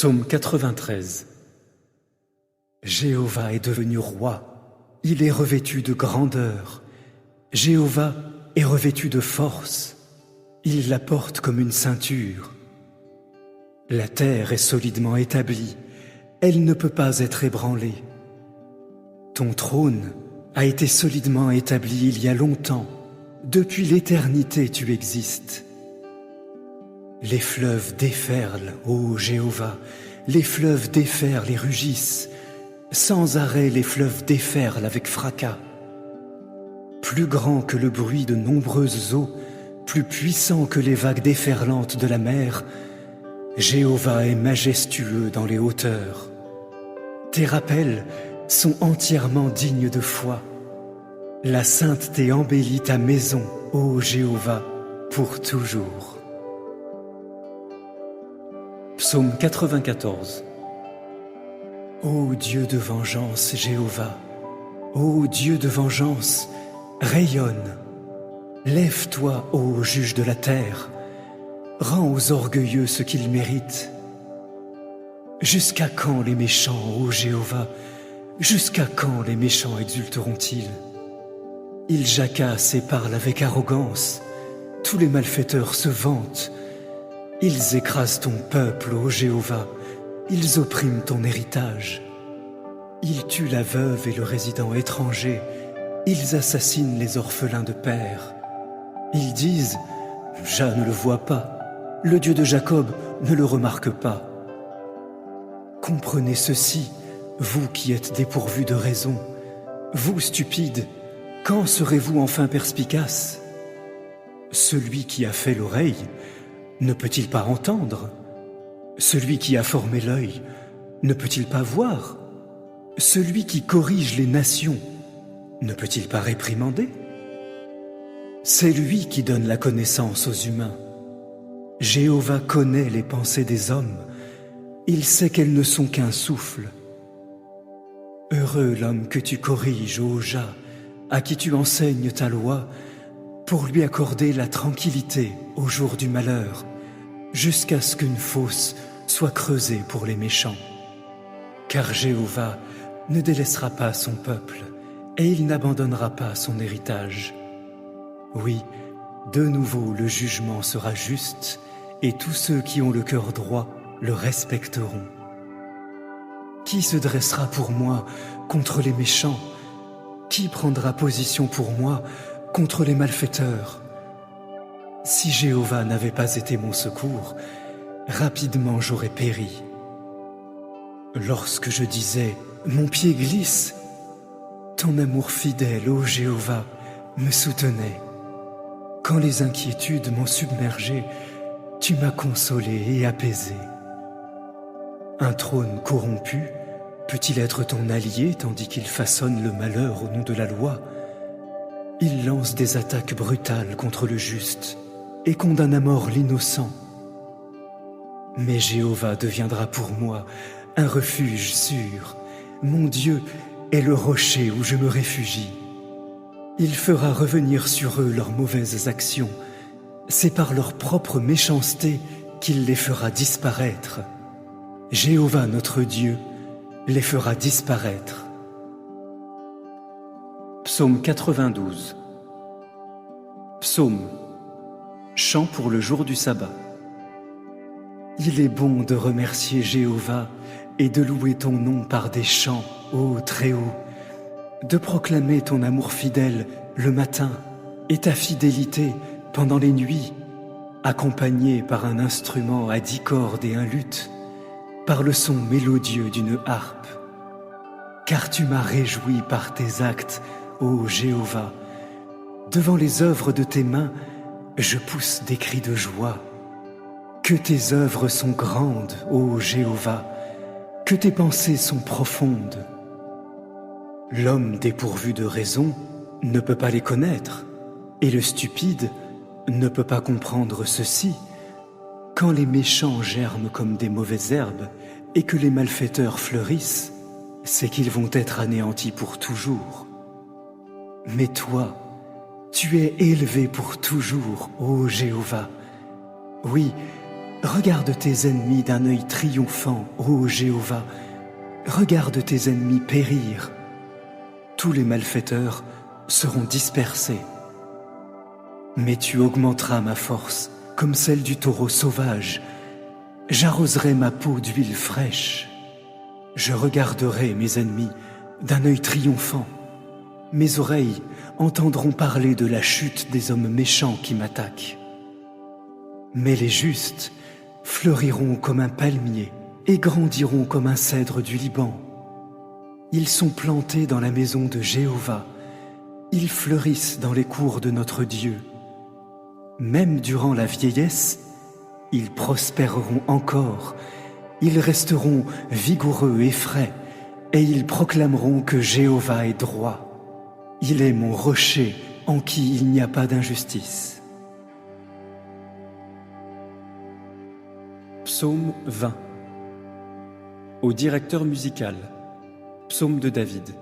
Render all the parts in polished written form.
Psaume 93. Jéhovah est devenu roi, il est revêtu de grandeur. Jéhovah est revêtu de force, il la porte comme une ceinture. La terre est solidement établie, elle ne peut pas être ébranlée. Ton trône a été solidement établi il y a longtemps, depuis l'éternité tu existes. Les fleuves déferlent, ô Jéhovah, les fleuves déferlent et rugissent. Sans arrêt les fleuves déferlent avec fracas. Plus grand que le bruit de nombreuses eaux, plus puissant que les vagues déferlantes de la mer, Jéhovah est majestueux dans les hauteurs. Tes rappels sont entièrement dignes de foi. La sainteté embellit ta maison, ô Jéhovah, pour toujours. Psaume 94. Ô Dieu de vengeance, Jéhovah, ô Dieu de vengeance, rayonne. Lève-toi, ô juge de la terre, rends aux orgueilleux ce qu'ils méritent. Jusqu'à quand les méchants, ô Jéhovah, jusqu'à quand les méchants exulteront-ils? Ils jacassent et parlent avec arrogance, tous les malfaiteurs se vantent. Ils écrasent ton peuple, ô Jéhovah, ils oppriment ton héritage. Ils tuent la veuve et le résident étranger, ils assassinent les orphelins de père. Ils disent, Jah ne le voit pas, le Dieu de Jacob ne le remarque pas. Comprenez ceci, vous qui êtes dépourvus de raison, vous stupides, quand serez-vous enfin perspicaces? Celui qui a fait l'oreille, ne peut-il pas entendre? Celui qui a formé l'œil, ne peut-il pas voir? Celui qui corrige les nations, ne peut-il pas réprimander? C'est lui qui donne la connaissance aux humains. Jéhovah connaît les pensées des hommes, il sait qu'elles ne sont qu'un souffle. Heureux l'homme que tu corriges, ô Jah, à qui tu enseignes ta loi, pour lui accorder la tranquillité au jour du malheur, jusqu'à ce qu'une fosse soit creusée pour les méchants. Car Jéhovah ne délaissera pas son peuple, et il n'abandonnera pas son héritage. Oui, de nouveau le jugement sera juste, et tous ceux qui ont le cœur droit le respecteront. Qui se dressera pour moi contre les méchants? Qui prendra position pour moi contre les malfaiteurs? Si Jéhovah n'avait pas été mon secours, rapidement j'aurais péri. Lorsque je disais « Mon pied glisse », ton amour fidèle, ô Jéhovah, me soutenait. Quand les inquiétudes m'ont submergé, tu m'as consolé et apaisé. Un trône corrompu peut-il être ton allié tandis qu'il façonne le malheur au nom de la loi? Il lance des attaques brutales contre le juste et condamne à mort l'innocent. Mais Jéhovah deviendra pour moi un refuge sûr. Mon Dieu est le rocher où je me réfugie. Il fera revenir sur eux leurs mauvaises actions. C'est par leur propre méchanceté qu'il les fera disparaître. Jéhovah notre Dieu les fera disparaître. Psaume 92. Psaume, chant pour le jour du sabbat. Il est bon de remercier Jéhovah et de louer ton nom par des chants, ô Très-Haut, de proclamer ton amour fidèle le matin et ta fidélité pendant les nuits, accompagné par un instrument à 10 cordes et un luth, par le son mélodieux d'une harpe. Car tu m'as réjoui par tes actes, ô Jéhovah. Devant les œuvres de tes mains, je pousse des cris de joie. Que tes œuvres sont grandes, ô Jéhovah, que tes pensées sont profondes. L'homme dépourvu de raison ne peut pas les connaître, et le stupide ne peut pas comprendre ceci. Quand les méchants germent comme des mauvaises herbes et que les malfaiteurs fleurissent, c'est qu'ils vont être anéantis pour toujours. Mais toi, tu es élevé pour toujours, ô Jéhovah. Oui, Regarde tes ennemis d'un œil triomphant, ô Jéhovah. Regarde tes ennemis périr. Tous les malfaiteurs seront dispersés. Mais tu augmenteras ma force comme celle du taureau sauvage. J'arroserai ma peau d'huile fraîche. Je regarderai mes ennemis d'un œil triomphant. Mes oreilles entendront parler de la chute des hommes méchants qui m'attaquent. Mais les justes fleuriront comme un palmier et grandiront comme un cèdre du Liban. Ils sont plantés dans la maison de Jéhovah. Ils fleurissent dans les cours de notre Dieu. Même durant la vieillesse, ils prospéreront encore. Ils resteront vigoureux et frais, et ils proclameront que Jéhovah est droit. Il est mon rocher en qui il n'y a pas d'injustice. Psaume 20. Au directeur musical. Psaume de David.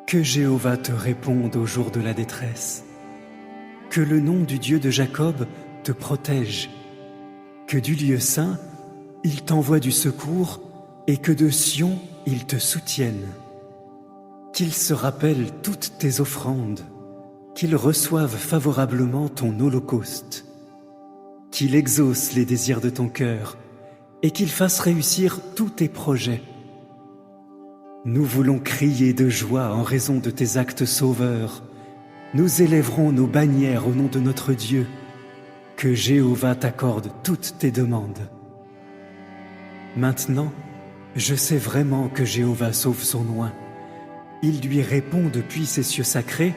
Que Jéhovah te réponde au jour de la détresse. Que le nom du Dieu de Jacob te protège. Que du lieu saint, il t'envoie du secours et que de Sion, il te soutienne. Qu'il se rappelle toutes tes offrandes, qu'il reçoive favorablement ton holocauste, qu'il exauce les désirs de ton cœur et qu'il fasse réussir tous tes projets. Nous voulons crier de joie en raison de tes actes sauveurs. Nous élèverons nos bannières au nom de notre Dieu. Que Jéhovah t'accorde toutes tes demandes. Maintenant, je sais vraiment que Jéhovah sauve son oint. Il lui répond depuis ses cieux sacrés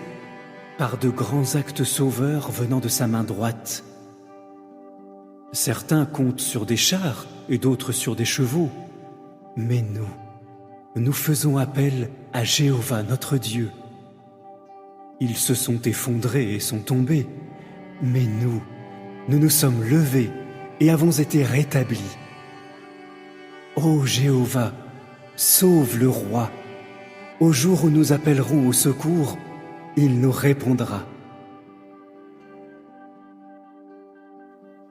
par de grands actes sauveurs venant de sa main droite. Certains comptent sur des chars et d'autres sur des chevaux. Mais nous faisons appel à Jéhovah notre Dieu. Ils se sont effondrés et sont tombés, mais nous nous sommes levés et avons été rétablis. Ô Jéhovah, sauve le roi. Au jour où nous appellerons au secours, il nous répondra.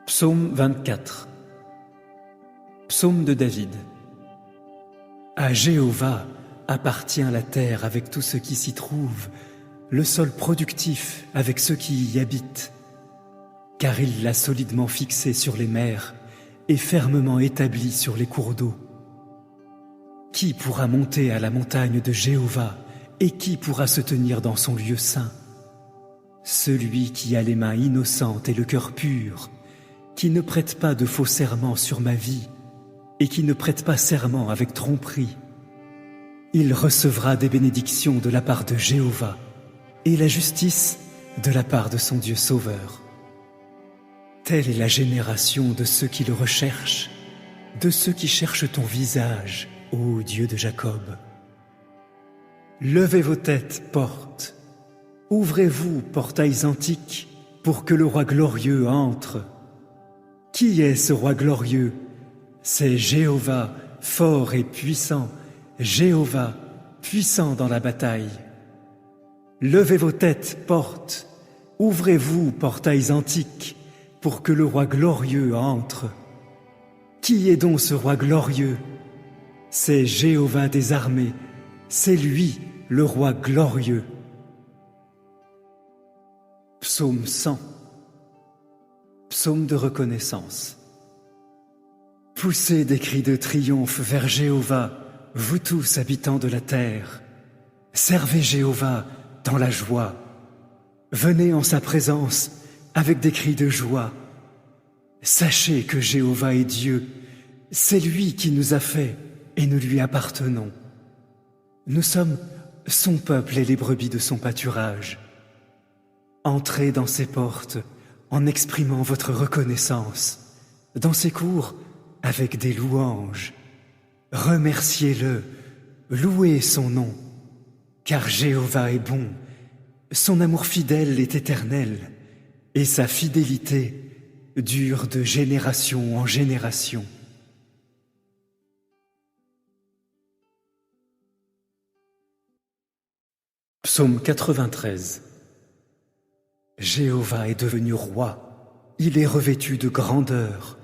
Psaume 24. Psaume de David. À Jéhovah appartient la terre avec tout ce qui s'y trouve, le sol productif avec ceux qui y habitent, car il l'a solidement fixé sur les mers et fermement établi sur les cours d'eau. Qui pourra monter à la montagne de Jéhovah et qui pourra se tenir dans son lieu saint? Celui qui a les mains innocentes et le cœur pur, qui ne prête pas de faux serments sur ma vie et qui ne prête pas serment avec tromperie. Il recevra des bénédictions de la part de Jéhovah et la justice de la part de son Dieu sauveur. Telle est la génération de ceux qui le recherchent, de ceux qui cherchent ton visage, ô Dieu de Jacob. Levez vos têtes, portes. Ouvrez-vous, portails antiques, pour que le roi glorieux entre. Qui est ce roi glorieux? C'est Jéhovah, fort et puissant, Jéhovah, puissant dans la bataille. Levez vos têtes, portes. Ouvrez-vous, portails antiques, pour que le roi glorieux entre. Qui est donc ce roi glorieux? C'est Jéhovah des armées, c'est lui, le roi glorieux. Psaume 100. Psaume de reconnaissance. Poussez des cris de triomphe vers Jéhovah, vous tous habitants de la terre. Servez Jéhovah dans la joie. Venez en sa présence avec des cris de joie. Sachez que Jéhovah est Dieu, c'est lui qui nous a fait et nous lui appartenons. Nous sommes son peuple et les brebis de son pâturage. Entrez dans ses portes en exprimant votre reconnaissance, dans ses cours avec des louanges. Remerciez-le, louez son nom, car Jéhovah est bon, son amour fidèle est éternel, et sa fidélité dure de génération en génération. Psaume 93. Jéhovah est devenu roi, Il est revêtu de grandeur.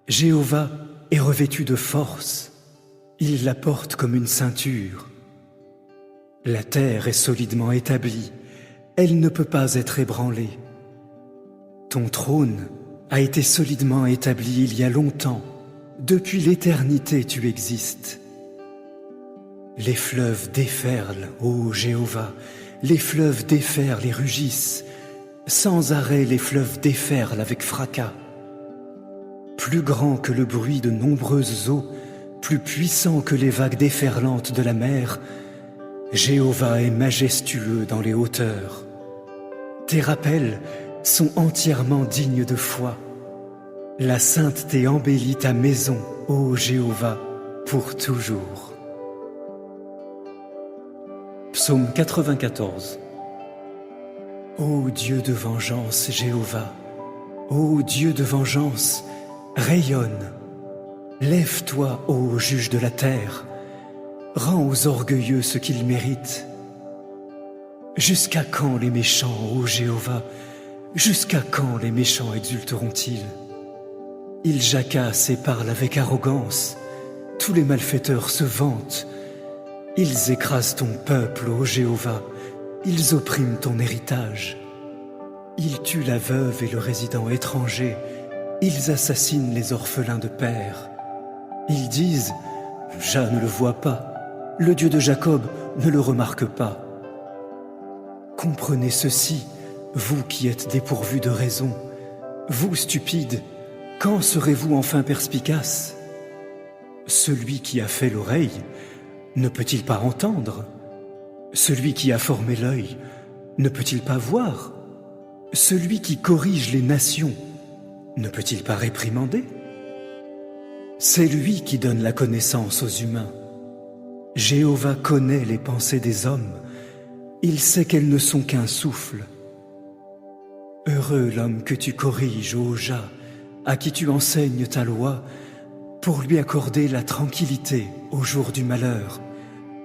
Jéhovah est revêtu de force. Il la porte comme une ceinture. La terre est solidement établie. Elle ne peut pas être ébranlée. Ton trône a été solidement établi il y a longtemps. Depuis l'éternité tu existes. Les fleuves déferlent, ô Jéhovah, les fleuves déferlent et rugissent. Sans arrêt les fleuves déferlent avec fracas. Plus grand que le bruit de nombreuses eaux, plus puissant que les vagues déferlantes de la mer, Jéhovah est majestueux dans les hauteurs. Tes rappels sont entièrement dignes de foi. La sainteté embellit ta maison, ô Jéhovah, pour toujours. Psaume 94. Ô Dieu de vengeance, Jéhovah, ô Dieu de vengeance, rayonne. Lève-toi, ô juge de la terre, rends aux orgueilleux ce qu'ils méritent. Jusqu'à quand les méchants, ô Jéhovah, jusqu'à quand les méchants exulteront-ils? Ils jacassent et parlent avec arrogance, tous les malfaiteurs se vantent. Ils écrasent ton peuple, ô Jéhovah, ils oppriment ton héritage. Ils tuent la veuve et le résident étranger, ils assassinent les orphelins de père. Ils disent, Jah ne le voit pas, le Dieu de Jacob ne le remarque pas. Comprenez ceci, vous qui êtes dépourvus de raison, vous stupides, quand serez-vous enfin perspicaces? Celui qui a fait l'oreille, ne peut-il pas entendre? Celui qui a formé l'œil, ne peut-il pas voir? Celui qui corrige les nations, ne peut-il pas réprimander? C'est lui qui donne la connaissance aux humains. Jéhovah connaît les pensées des hommes, il sait qu'elles ne sont qu'un souffle. Heureux l'homme que tu corriges, ô Jah, à qui tu enseignes ta loi, pour lui accorder la tranquillité au jour du malheur,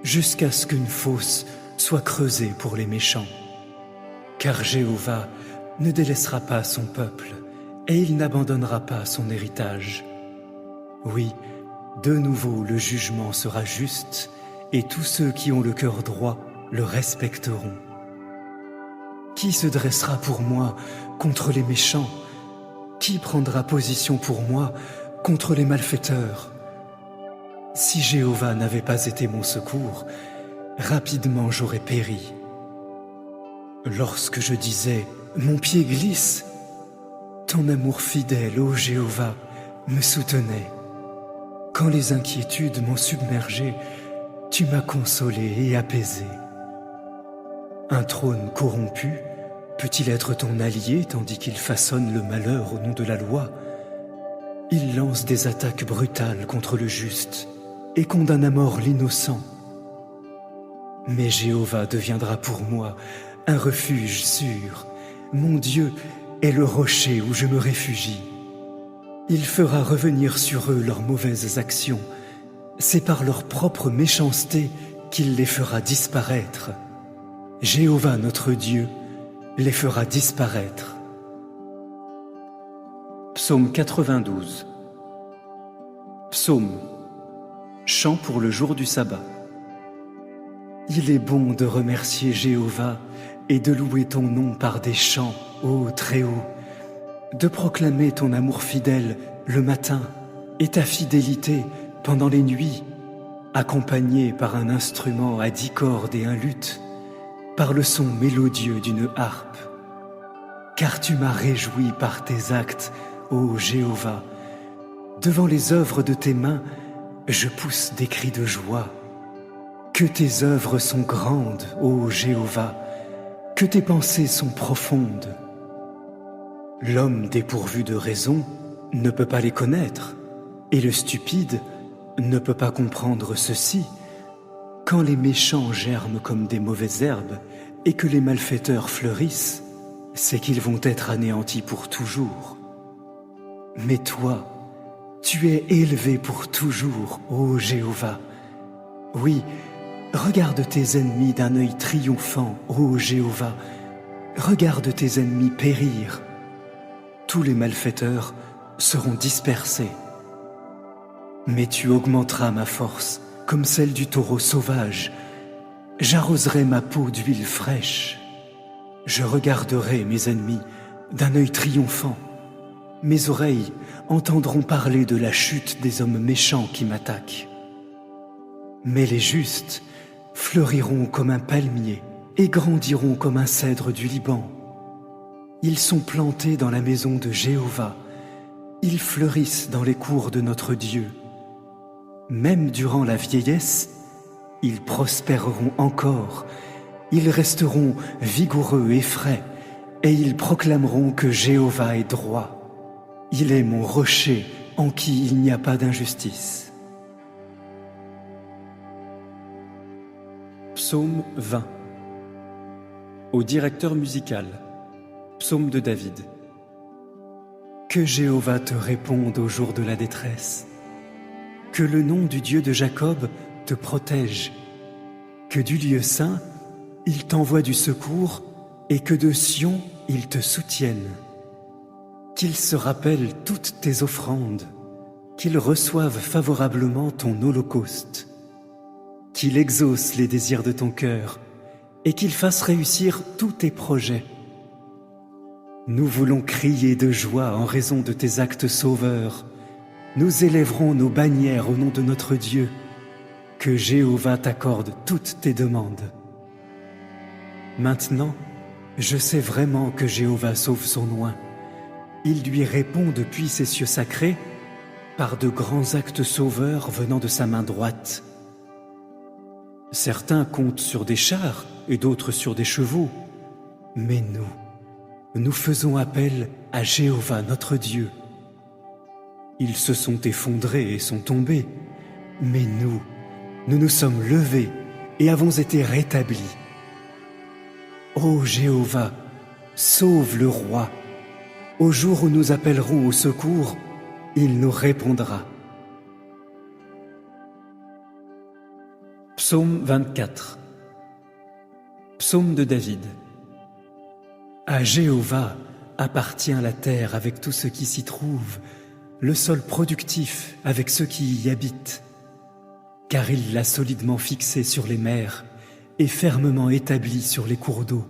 jusqu'à ce qu'une fosse soit creusée pour les méchants. Car Jéhovah ne délaissera pas son peuple, et il n'abandonnera pas son héritage. Oui, de nouveau le jugement sera juste, et tous ceux qui ont le cœur droit le respecteront. Qui se dressera pour moi contre les méchants? Qui prendra position pour moi contre les malfaiteurs? Si Jéhovah n'avait pas été mon secours, rapidement j'aurais péri. Lorsque je disais « Mon pied glisse », ton amour fidèle, ô Jéhovah, me soutenait. Quand les inquiétudes m'ont submergé, tu m'as consolé et apaisé. Un trône corrompu peut-il être ton allié tandis qu'il façonne le malheur au nom de la loi? Il lance des attaques brutales contre le juste et condamne à mort l'innocent. Mais Jéhovah deviendra pour moi un refuge sûr. Mon Dieu est le rocher où je me réfugie. Il fera revenir sur eux leurs mauvaises actions. C'est par leur propre méchanceté qu'il les fera disparaître. Jéhovah notre Dieu les fera disparaître. Psaume 92. Psaume. Chant pour le jour du sabbat. Il est bon de remercier Jéhovah et de louer ton nom par des chants, ô Très-Haut, de proclamer ton amour fidèle le matin et ta fidélité pendant les nuits, accompagné par un instrument à 10 cordes et un luth, par le son mélodieux d'une harpe. Car tu m'as réjoui par tes actes, ô Jéhovah. Devant les œuvres de tes mains, je pousse des cris de joie. Que tes œuvres sont grandes, ô Jéhovah, que tes pensées sont profondes. L'homme dépourvu de raison ne peut pas les connaître, et le stupide ne peut pas comprendre ceci. Quand les méchants germent comme des mauvaises herbes et que les malfaiteurs fleurissent, c'est qu'ils vont être anéantis pour toujours. Mais toi, tu es élevé pour toujours, ô Jéhovah. Oui, regarde tes ennemis d'un œil triomphant, ô Jéhovah. Regarde tes ennemis périr. tous les malfaiteurs seront dispersés. Mais tu augmenteras ma force comme celle du taureau sauvage. J'arroserai ma peau d'huile fraîche. Je regarderai mes ennemis d'un œil triomphant. Mes oreilles entendront parler de la chute des hommes méchants qui m'attaquent. Mais les justes fleuriront comme un palmier et grandiront comme un cèdre du Liban. Ils sont plantés dans la maison de Jéhovah. Ils fleurissent dans les cours de notre Dieu. Même durant la vieillesse, ils prospéreront encore. Ils resteront vigoureux et frais, et ils proclameront que Jéhovah est droit. Il est mon rocher en qui il n'y a pas d'injustice. Psaume 20. Au directeur musical. Psaume de David. Que Jéhovah te réponde au jour de la détresse. Que le nom du Dieu de Jacob te protège. Que du lieu saint, il t'envoie du secours et que de Sion, il te soutienne. Qu'il se rappelle toutes tes offrandes, qu'il reçoive favorablement ton holocauste, qu'il exauce les désirs de ton cœur et qu'il fasse réussir tous tes projets. Nous voulons crier de joie en raison de tes actes sauveurs. Nous élèverons nos bannières au nom de notre Dieu. Que Jéhovah t'accorde toutes tes demandes. Maintenant, je sais vraiment que Jéhovah sauve son oint. Il lui répond depuis ses cieux sacrés par de grands actes sauveurs venant de sa main droite. Certains comptent sur des chars et d'autres sur des chevaux. Mais nous faisons appel à Jéhovah notre Dieu. Ils se sont effondrés et sont tombés, mais nous nous sommes levés et avons été rétablis. Ô Jéhovah, sauve le roi. Au jour où nous appellerons au secours, il nous répondra. Psaume 24. Psaume de David. À Jéhovah appartient la terre avec tout ce qui s'y trouve, le sol productif avec ceux qui y habitent. Car il l'a solidement fixé sur les mers et fermement établi sur les cours d'eau.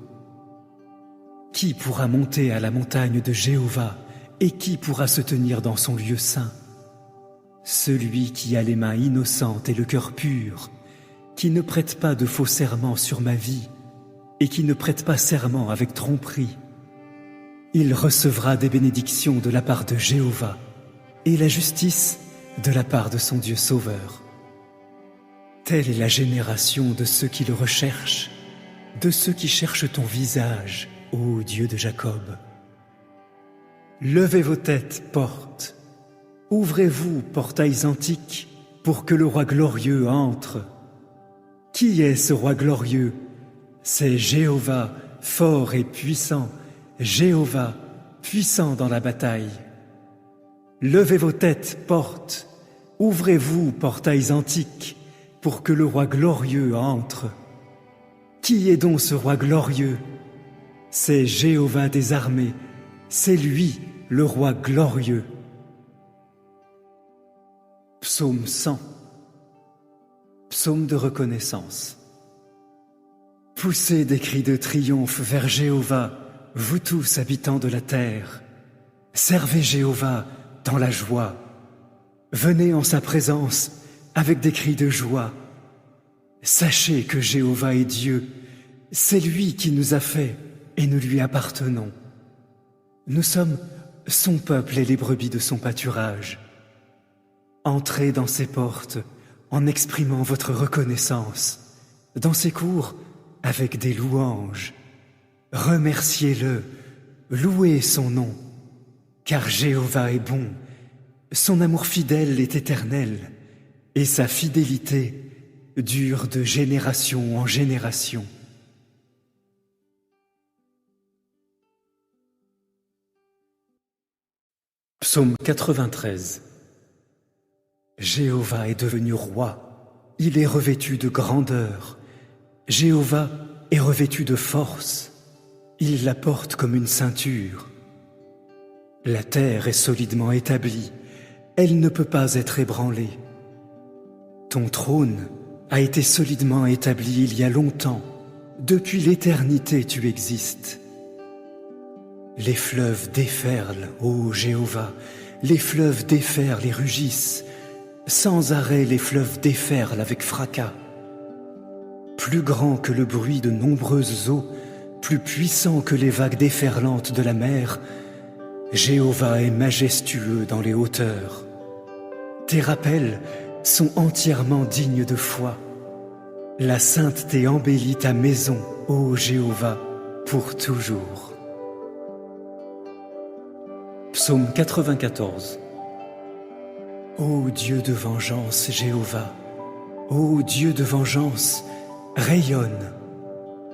Qui pourra monter à la montagne de Jéhovah et qui pourra se tenir dans son lieu saint? Celui qui a les mains innocentes et le cœur pur, qui ne prête pas de faux serments sur ma vie et qui ne prête pas serment avec tromperie. Il recevra des bénédictions de la part de Jéhovah et la justice de la part de son Dieu sauveur. Telle est la génération de ceux qui le recherchent, de ceux qui cherchent ton visage, ô Dieu de Jacob. Levez vos têtes, portes, ouvrez-vous, portails antiques, pour que le roi glorieux entre. Qui est ce roi glorieux? C'est Jéhovah, fort et puissant, Jéhovah, puissant dans la bataille. Levez vos têtes, portes, ouvrez-vous, portails antiques, pour que le roi glorieux entre. Qui est donc ce roi glorieux? C'est Jéhovah des armées, c'est lui, le roi glorieux. Psaume 100. Psaume de reconnaissance. Poussez des cris de triomphe vers Jéhovah, vous tous habitants de la terre. Servez Jéhovah dans la joie. Venez en sa présence avec des cris de joie. Sachez que Jéhovah est Dieu, c'est lui qui nous a fait et nous lui appartenons. Nous sommes son peuple et les brebis de son pâturage. Entrez dans ses portes en exprimant votre reconnaissance, dans ses cours avec des louanges. Remerciez-le, louez son nom, car Jéhovah est bon, son amour fidèle est éternel, et sa fidélité dure de génération en génération. Psaume 93. Jéhovah est devenu roi, il est revêtu de grandeur. Jéhovah est revêtu de force, il la porte comme une ceinture. La terre est solidement établie, elle ne peut pas être ébranlée. Ton trône a été solidement établi il y a longtemps, depuis l'éternité tu existes. Les fleuves déferlent, ô Jéhovah, les fleuves déferlent et rugissent, sans arrêt les fleuves déferlent avec fracas. Plus grand que le bruit de nombreuses eaux, plus puissant que les vagues déferlantes de la mer, Jéhovah est majestueux dans les hauteurs. Tes rappels sont entièrement dignes de foi. La sainteté embellit ta maison, ô Jéhovah, pour toujours. Psaume 94. Ô Dieu de vengeance, Jéhovah, ô Dieu de vengeance, rayonne.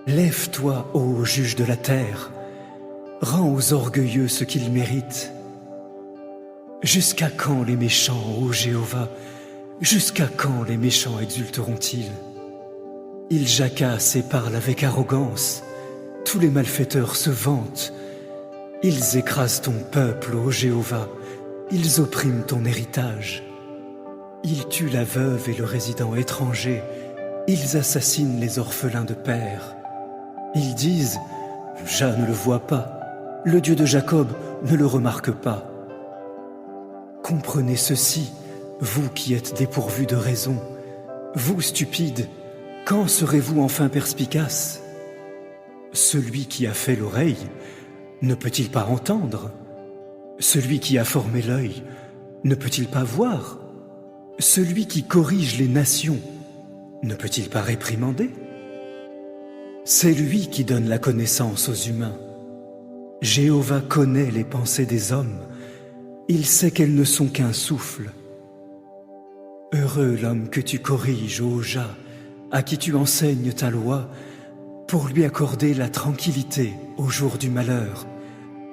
Lève-toi, ô juge de la terre, rends aux orgueilleux ce qu'ils méritent. Jusqu'à quand les méchants, ô Jéhovah, jusqu'à quand les méchants exulteront-ils? Ils jacassent et parlent avec arrogance, tous les malfaiteurs se vantent. Ils écrasent ton peuple, ô Jéhovah, ils oppriment ton héritage. Ils tuent la veuve et le résident étranger, ils assassinent les orphelins de père. Ils disent « Jah ne le voit pas, le Dieu de Jacob ne le remarque pas. » Comprenez ceci, vous qui êtes dépourvus de raison, vous stupides, quand serez-vous enfin perspicaces? Celui qui a fait l'oreille, ne peut-il pas entendre? Celui qui a formé l'œil, ne peut-il pas voir? Celui qui corrige les nations, ne peut-il pas réprimander? C'est lui qui donne la connaissance aux humains. Jéhovah connaît les pensées des hommes, il sait qu'elles ne sont qu'un souffle. Heureux l'homme que tu corriges, ô Jah, à qui tu enseignes ta loi, pour lui accorder la tranquillité au jour du malheur,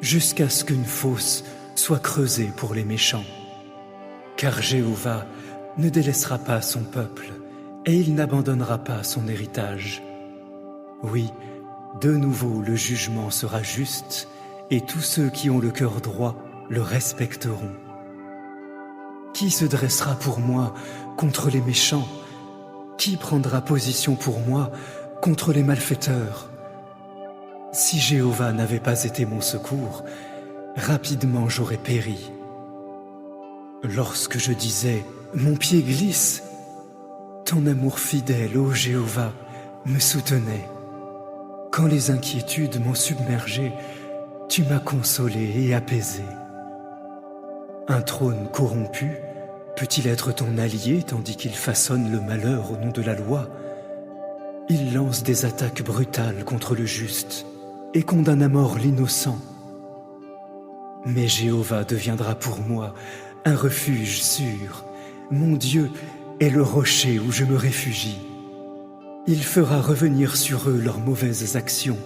jusqu'à ce qu'une fosse soit creusée pour les méchants. Car Jéhovah ne délaissera pas son peuple, et il n'abandonnera pas son héritage. Oui, de nouveau le jugement sera juste, et tous ceux qui ont le cœur droit le respecteront. Qui se dressera pour moi contre les méchants? Qui prendra position pour moi contre les malfaiteurs? Si Jéhovah n'avait pas été mon secours, rapidement j'aurais péri. Lorsque je disais « Mon pied glisse », ton amour fidèle, ô Jéhovah, me soutenait. Quand les inquiétudes m'ont submergé, tu m'as consolé et apaisé. Un trône corrompu peut-il être ton allié tandis qu'il façonne le malheur au nom de la loi? Il lance des attaques brutales contre le juste et condamne à mort l'innocent. Mais Jéhovah deviendra pour moi un refuge sûr. Mon Dieu est le rocher où je me réfugie. Il fera revenir sur eux leurs mauvaises actions.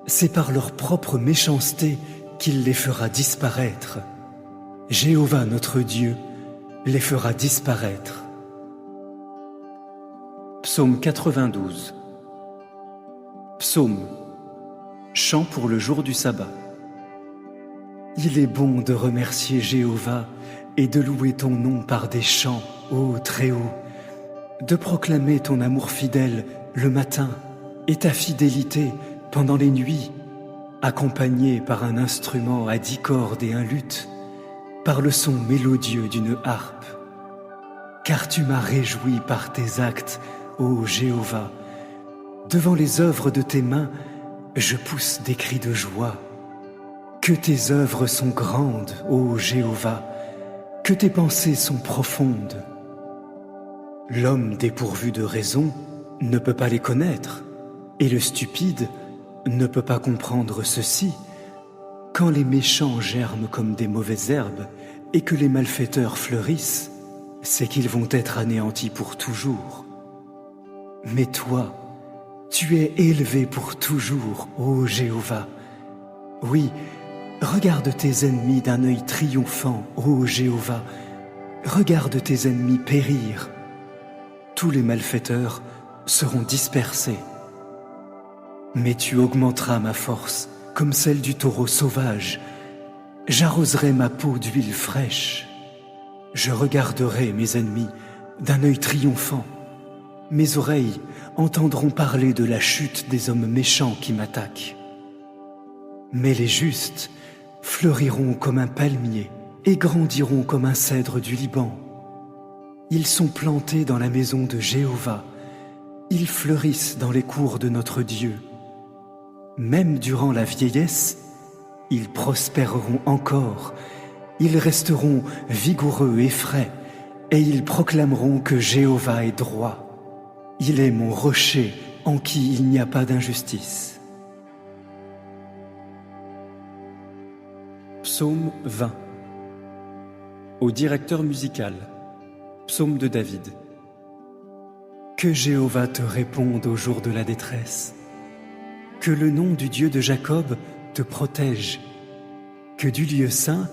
C'est par leur propre méchanceté qu'il les fera disparaître. Jéhovah notre Dieu les fera disparaître. Psaume 92. Psaume, chant pour le jour du sabbat. Il est bon de remercier Jéhovah et de louer ton nom par des chants, ô Très-Haut, de proclamer ton amour fidèle le matin et ta fidélité pendant les nuits, accompagné par un instrument à 10 cordes et un luth, par le son mélodieux d'une harpe. Car tu m'as réjoui par tes actes, ô Jéhovah. Devant les œuvres de tes mains, je pousse des cris de joie. Que tes œuvres sont grandes, ô Jéhovah, que tes pensées sont profondes. L'homme dépourvu de raison ne peut pas les connaître, et le stupide ne peut pas comprendre ceci. Quand les méchants germent comme des mauvaises herbes et que les malfaiteurs fleurissent, c'est qu'ils vont être anéantis pour toujours. Mais toi, tu es élevé pour toujours, ô Jéhovah. Oui, regarde tes ennemis d'un œil triomphant, ô Jéhovah. Regarde tes ennemis périr. Tous les malfaiteurs seront dispersés. Mais tu augmenteras ma force comme celle du taureau sauvage. j'arroserai ma peau d'huile fraîche. Je regarderai mes ennemis d'un œil triomphant. Mes oreilles entendront parler de la chute des hommes méchants qui m'attaquent. Mais les justes fleuriront comme un palmier et grandiront comme un cèdre du Liban. Ils sont plantés dans la maison de Jéhovah. Ils fleurissent dans les cours de notre Dieu. Même durant la vieillesse, ils prospéreront encore. Ils resteront vigoureux et frais, et ils proclameront que Jéhovah est droit. Il est mon rocher en qui il n'y a pas d'injustice. Psaume 20. Au directeur musical. Psaume de David. Que Jéhovah te réponde au jour de la détresse. Que le nom du Dieu de Jacob te protège. Que du lieu saint,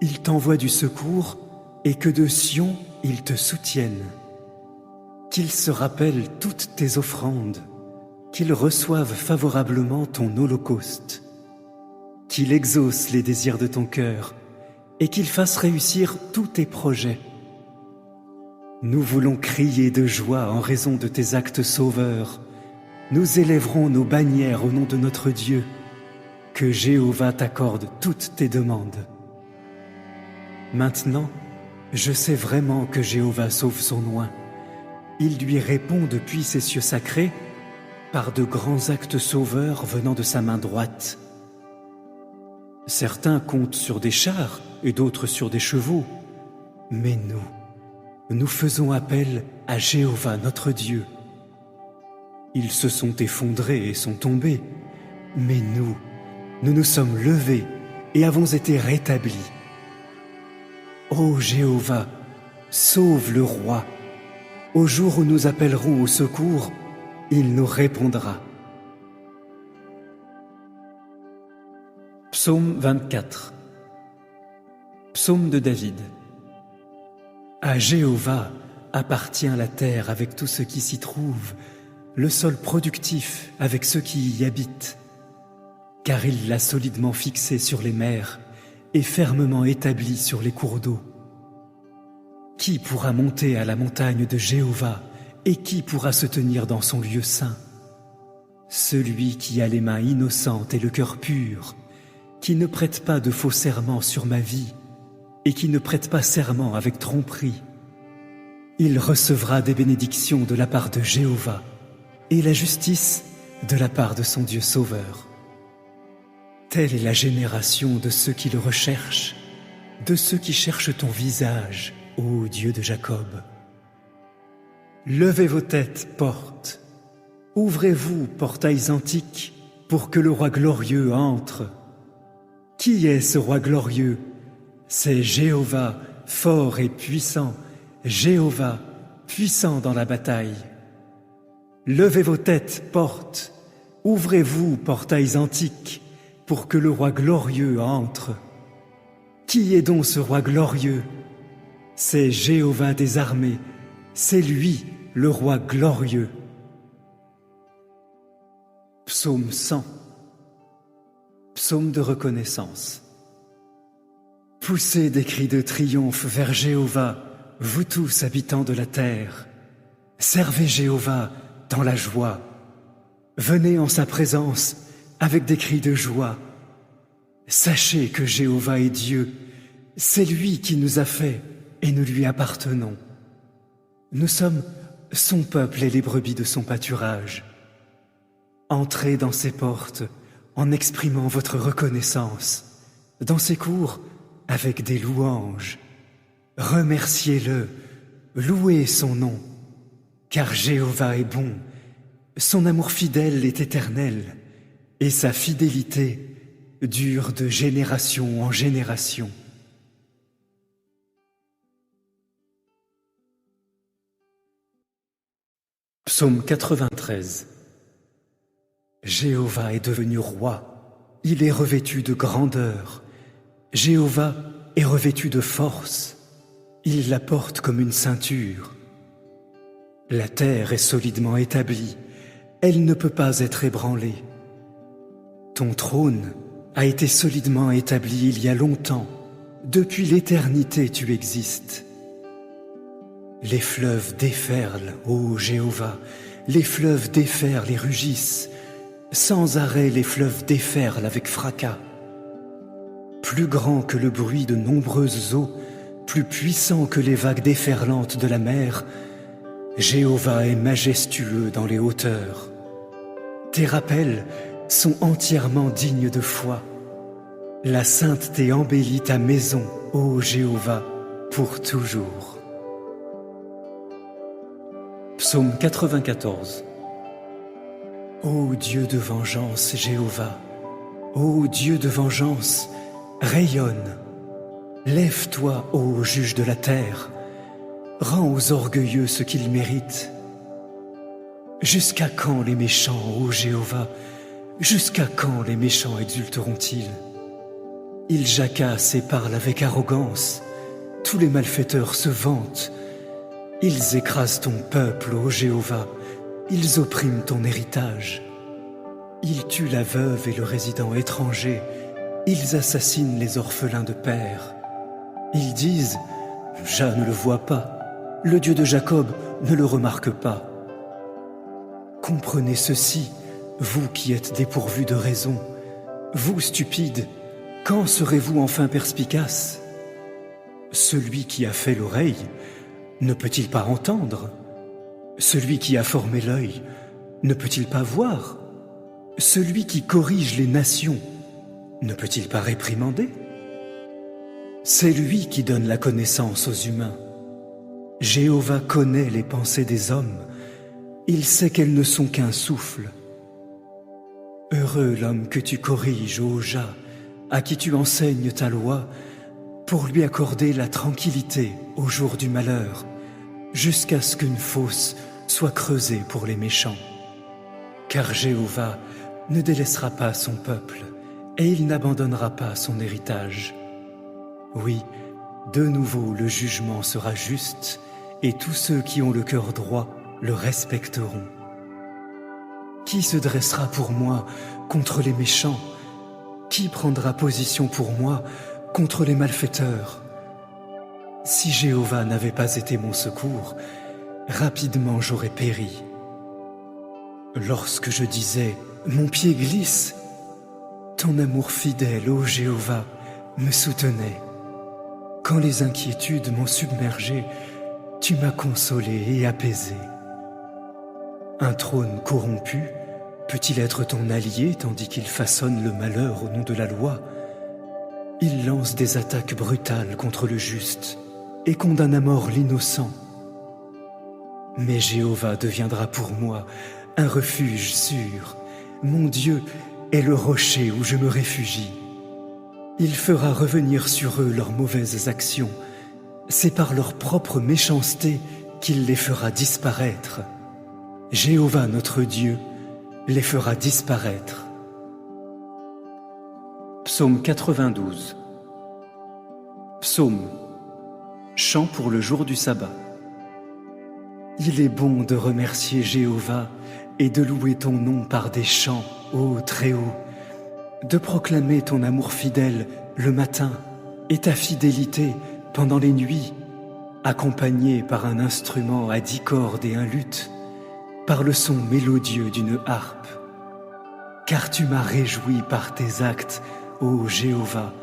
il t'envoie du secours et que de Sion, il te soutienne. Qu'il se rappelle toutes tes offrandes, qu'il reçoive favorablement ton holocauste, qu'il exauce les désirs de ton cœur et qu'il fasse réussir tous tes projets. Nous voulons crier de joie en raison de tes actes sauveurs. Nous élèverons nos bannières au nom de notre Dieu. Que Jéhovah t'accorde toutes tes demandes. Maintenant, je sais vraiment que Jéhovah sauve son oint. Il lui répond depuis ses cieux sacrés par de grands actes sauveurs venant de sa main droite. Certains comptent sur des chars et d'autres sur des chevaux, mais nous faisons appel à Jéhovah notre Dieu. Ils se sont effondrés et sont tombés, mais nous nous sommes levés et avons été rétablis. Ô Jéhovah, sauve le roi. Au jour où nous appellerons au secours, il nous répondra. Psaume 24. Psaume de David. À Jéhovah appartient la terre avec tout ce qui s'y trouve, le sol productif avec ceux qui y habitent. Car il l'a solidement fixé sur les mers et fermement établi sur les cours d'eau. Qui pourra monter à la montagne de Jéhovah et qui pourra se tenir dans son lieu saint? Celui qui a les mains innocentes et le cœur pur, qui ne prête pas de faux serments sur ma vie et qui ne prête pas serment avec tromperie. Il recevra des bénédictions de la part de Jéhovah et la justice de la part de son Dieu sauveur. Telle est la génération de ceux qui le recherchent, de ceux qui cherchent ton visage, ô Dieu de Jacob. Levez vos têtes, portes. Ouvrez-vous, portails antiques, pour que le roi glorieux entre. Qui est ce roi glorieux? C'est Jéhovah, fort et puissant, Jéhovah, puissant dans la bataille. Levez vos têtes, portes. Ouvrez-vous, portails antiques, pour que le roi glorieux entre. Qui est donc ce roi glorieux? C'est Jéhovah des armées, c'est lui, le roi glorieux. Psaume 100. Psaume de reconnaissance. Poussez des cris de triomphe vers Jéhovah, vous tous habitants de la terre. Servez Jéhovah dans la joie. Venez en sa présence avec des cris de joie. Sachez que Jéhovah est Dieu, c'est lui qui nous a fait et nous lui appartenons. Nous sommes son peuple et les brebis de son pâturage. Entrez dans ses portes en exprimant votre reconnaissance, dans ses cours avec des louanges. Remerciez-le, louez son nom, car Jéhovah est bon, son amour fidèle est éternel, et sa fidélité dure de génération en génération. Psaume 93. Jéhovah est devenu roi, il est revêtu de grandeur. Jéhovah est revêtu de force, il la porte comme une ceinture. La terre est solidement établie, elle ne peut pas être ébranlée. Ton trône a été solidement établi il y a longtemps. Depuis l'éternité tu existes. Les fleuves déferlent, ô Jéhovah, les fleuves déferlent et rugissent. Sans arrêt les fleuves déferlent avec fracas. Plus grand que le bruit de nombreuses eaux, plus puissant que les vagues déferlantes de la mer, Jéhovah est majestueux dans les hauteurs. Tes rappels sont entièrement dignes de foi. La sainteté embellit ta maison, ô Jéhovah, pour toujours. Psaume 94. Ô Dieu de vengeance, Jéhovah, ô Dieu de vengeance, rayonne. Lève-toi, ô juge de la terre, rends aux orgueilleux ce qu'ils méritent. Jusqu'à quand les méchants, ô Jéhovah, jusqu'à quand les méchants exulteront-ils? Ils jacassent et parlent avec arrogance, tous les malfaiteurs se vantent. Ils écrasent ton peuple, ô Jéhovah, ils oppriment ton héritage. Ils tuent la veuve et le résident étranger, ils assassinent les orphelins de père. Ils disent, Jah ne le voit pas, le Dieu de Jacob ne le remarque pas. Comprenez ceci, vous qui êtes dépourvus de raison, vous stupides, quand serez-vous enfin perspicaces? Celui qui a fait l'oreille, ne peut-il pas entendre? Celui qui a formé l'œil, ne peut-il pas voir? Celui qui corrige les nations, ne peut-il pas réprimander? C'est lui qui donne la connaissance aux humains. Jéhovah connaît les pensées des hommes, il sait qu'elles ne sont qu'un souffle. Heureux l'homme que tu corriges, ô Jah, à qui tu enseignes ta loi, pour lui accorder la tranquillité au jour du malheur, jusqu'à ce qu'une fosse soit creusée pour les méchants. Car Jéhovah ne délaissera pas son peuple, et il n'abandonnera pas son héritage. Oui, de nouveau le jugement sera juste, et tous ceux qui ont le cœur droit le respecteront. Qui se dressera pour moi contre les méchants? Qui prendra position pour moi contre les malfaiteurs? Si Jéhovah n'avait pas été mon secours, rapidement j'aurais péri. Lorsque je disais « Mon pied glisse », ton amour fidèle, ô Jéhovah, me soutenait. Quand les inquiétudes m'ont submergé, tu m'as consolé et apaisé. Un trône corrompu peut-il être ton allié tandis qu'il façonne le malheur au nom de la loi? Il lance des attaques brutales contre le juste et condamne à mort l'innocent. Mais Jéhovah deviendra pour moi un refuge sûr. Mon Dieu est le rocher où je me réfugie. Il fera revenir sur eux leurs mauvaises actions. C'est par leur propre méchanceté qu'il les fera disparaître. Jéhovah notre Dieu les fera disparaître. Psaume 92. Psaume. Chant pour le jour du sabbat. Il est bon de remercier Jéhovah et de louer ton nom par des chants, ô Très-Haut, de proclamer ton amour fidèle le matin et ta fidélité pendant les nuits, accompagné par un instrument à 10 cordes et un luth, par le son mélodieux d'une harpe. Car tu m'as réjoui par tes actes, ô Jéhovah.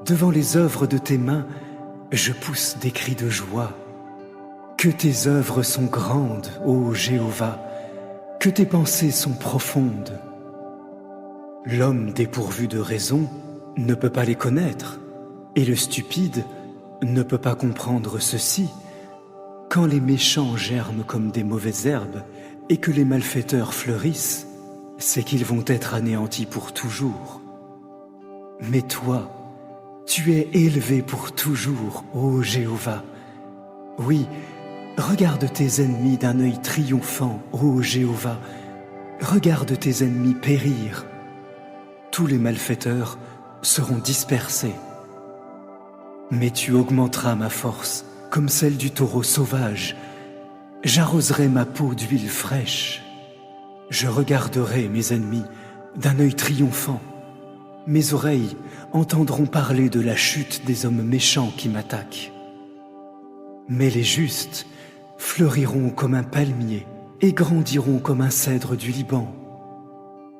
Devant les œuvres de tes mains, je pousse des cris de joie. Que tes œuvres sont grandes, ô Jéhovah, que tes pensées sont profondes. L'homme dépourvu de raison ne peut pas les connaître, et le stupide ne peut pas comprendre ceci. Quand les méchants germent comme des mauvaises herbes et que les malfaiteurs fleurissent, c'est qu'ils vont être anéantis pour toujours. Mais toi, tu es élevé pour toujours, ô Jéhovah. Oui, regarde tes ennemis d'un œil triomphant, ô Jéhovah. Regarde tes ennemis périr. Tous les malfaiteurs seront dispersés. Mais tu augmenteras ma force comme celle du taureau sauvage. J'arroserai ma peau d'huile fraîche. Je regarderai mes ennemis d'un œil triomphant. Mes oreilles entendront parler de la chute des hommes méchants qui m'attaquent. Mais les justes fleuriront comme un palmier et grandiront comme un cèdre du Liban.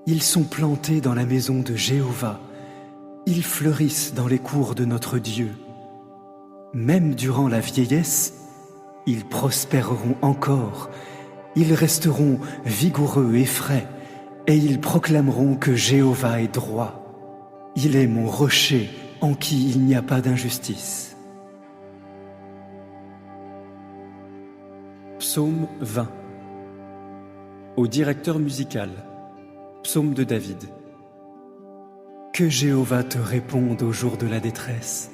Ils sont plantés dans la maison de Jéhovah. Ils fleurissent dans les cours de notre Dieu. Même durant la vieillesse, ils prospéreront encore. Ils resteront vigoureux et frais, et ils proclameront que Jéhovah est droit. Il est mon rocher en qui il n'y a pas d'injustice. Psaume 20. Au directeur musical. Psaume de David. Que Jéhovah te réponde au jour de la détresse.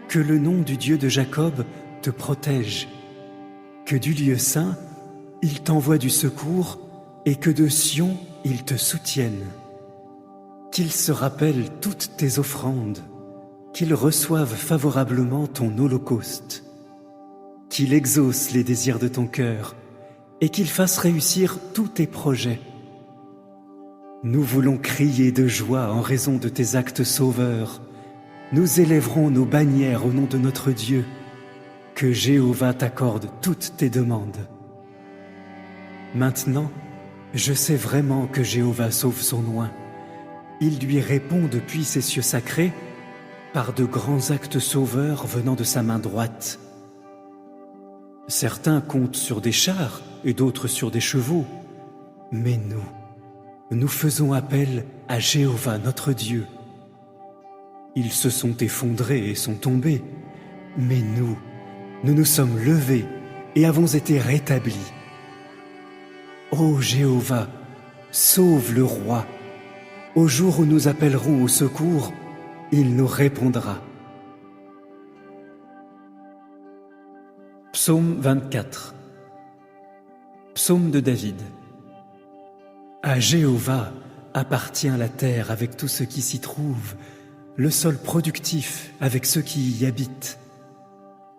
Que le nom du Dieu de Jacob te protège. Que du lieu saint, il t'envoie du secours et que de Sion, il te soutienne. Qu'il se rappelle toutes tes offrandes, qu'il reçoive favorablement ton holocauste, qu'il exauce les désirs de ton cœur et qu'il fasse réussir tous tes projets. Nous voulons crier de joie en raison de tes actes sauveurs. Nous élèverons nos bannières au nom de notre Dieu. Que Jéhovah t'accorde toutes tes demandes. Maintenant, je sais vraiment que Jéhovah sauve son oint. Il lui répond depuis ses cieux sacrés par de grands actes sauveurs venant de sa main droite. Certains comptent sur des chars et d'autres sur des chevaux, mais nous faisons appel à Jéhovah notre Dieu. Ils se sont effondrés et sont tombés, mais nous nous sommes levés et avons été rétablis. Ô Jéhovah, sauve le roi. Au jour où nous appellerons au secours, il nous répondra. Psaume 24. Psaume de David. À Jéhovah appartient la terre avec tout ce qui s'y trouve, le sol productif avec ceux qui y habitent.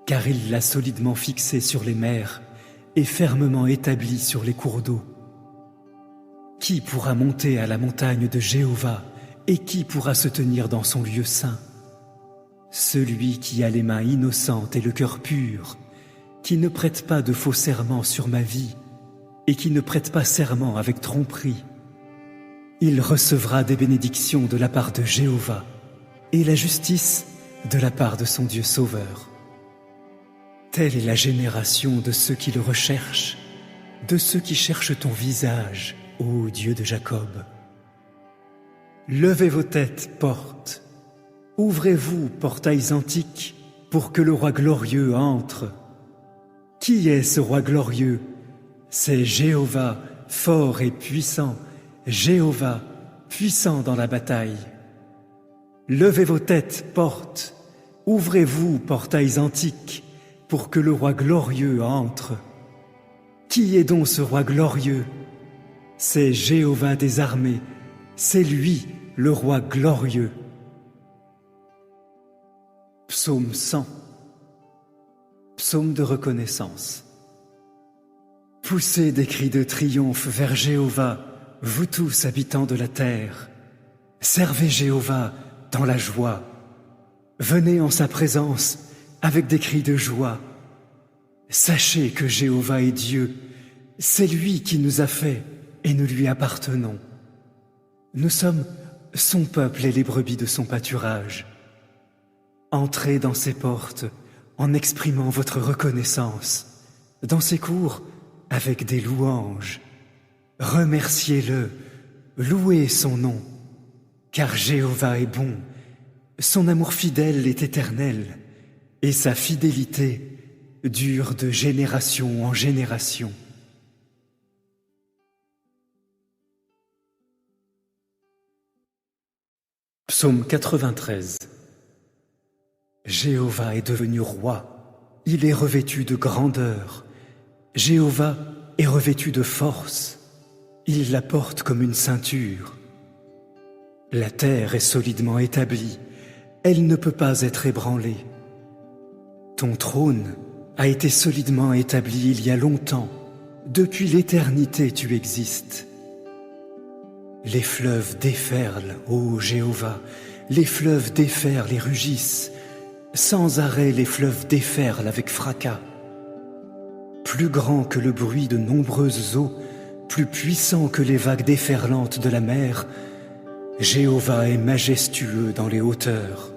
Car il l'a solidement fixé sur les mers et fermement établi sur les cours d'eau. Qui pourra monter à la montagne de Jéhovah et qui pourra se tenir dans son lieu saint? Celui qui a les mains innocentes et le cœur pur, qui ne prête pas de faux serments sur ma vie et qui ne prête pas serment avec tromperie. Il recevra des bénédictions de la part de Jéhovah et la justice de la part de son Dieu sauveur. Telle est la génération de ceux qui le recherchent, de ceux qui cherchent ton visage, ô Dieu de Jacob. Levez vos têtes, portes. Ouvrez-vous, portails antiques, pour que le roi glorieux entre. Qui est ce roi glorieux? C'est Jéhovah, fort et puissant, Jéhovah, puissant dans la bataille. Levez vos têtes, portes. Ouvrez-vous, portails antiques, pour que le roi glorieux entre. Qui est donc ce roi glorieux? C'est Jéhovah des armées, c'est lui, le roi glorieux. Psaume 100. Psaume de reconnaissance. Poussez des cris de triomphe vers Jéhovah, vous tous habitants de la terre. Servez Jéhovah dans la joie. Venez en sa présence avec des cris de joie. Sachez que Jéhovah est Dieu, c'est lui qui nous a fait et nous lui appartenons. Nous sommes son peuple et les brebis de son pâturage. Entrez dans ses portes en exprimant votre reconnaissance, dans ses cours avec des louanges. Remerciez-le, louez son nom, car Jéhovah est bon, son amour fidèle est éternel, et sa fidélité dure de génération en génération. Psaume 93. Jéhovah est devenu roi, il est revêtu de grandeur. Jéhovah est revêtu de force, il la porte comme une ceinture. La terre est solidement établie, elle ne peut pas être ébranlée. Ton trône a été solidement établi il y a longtemps, depuis l'éternité tu existes. Les fleuves déferlent, ô Jéhovah, les fleuves déferlent et rugissent. Sans arrêt, les fleuves déferlent avec fracas. Plus grand que le bruit de nombreuses eaux, plus puissant que les vagues déferlantes de la mer, Jéhovah est majestueux dans les hauteurs.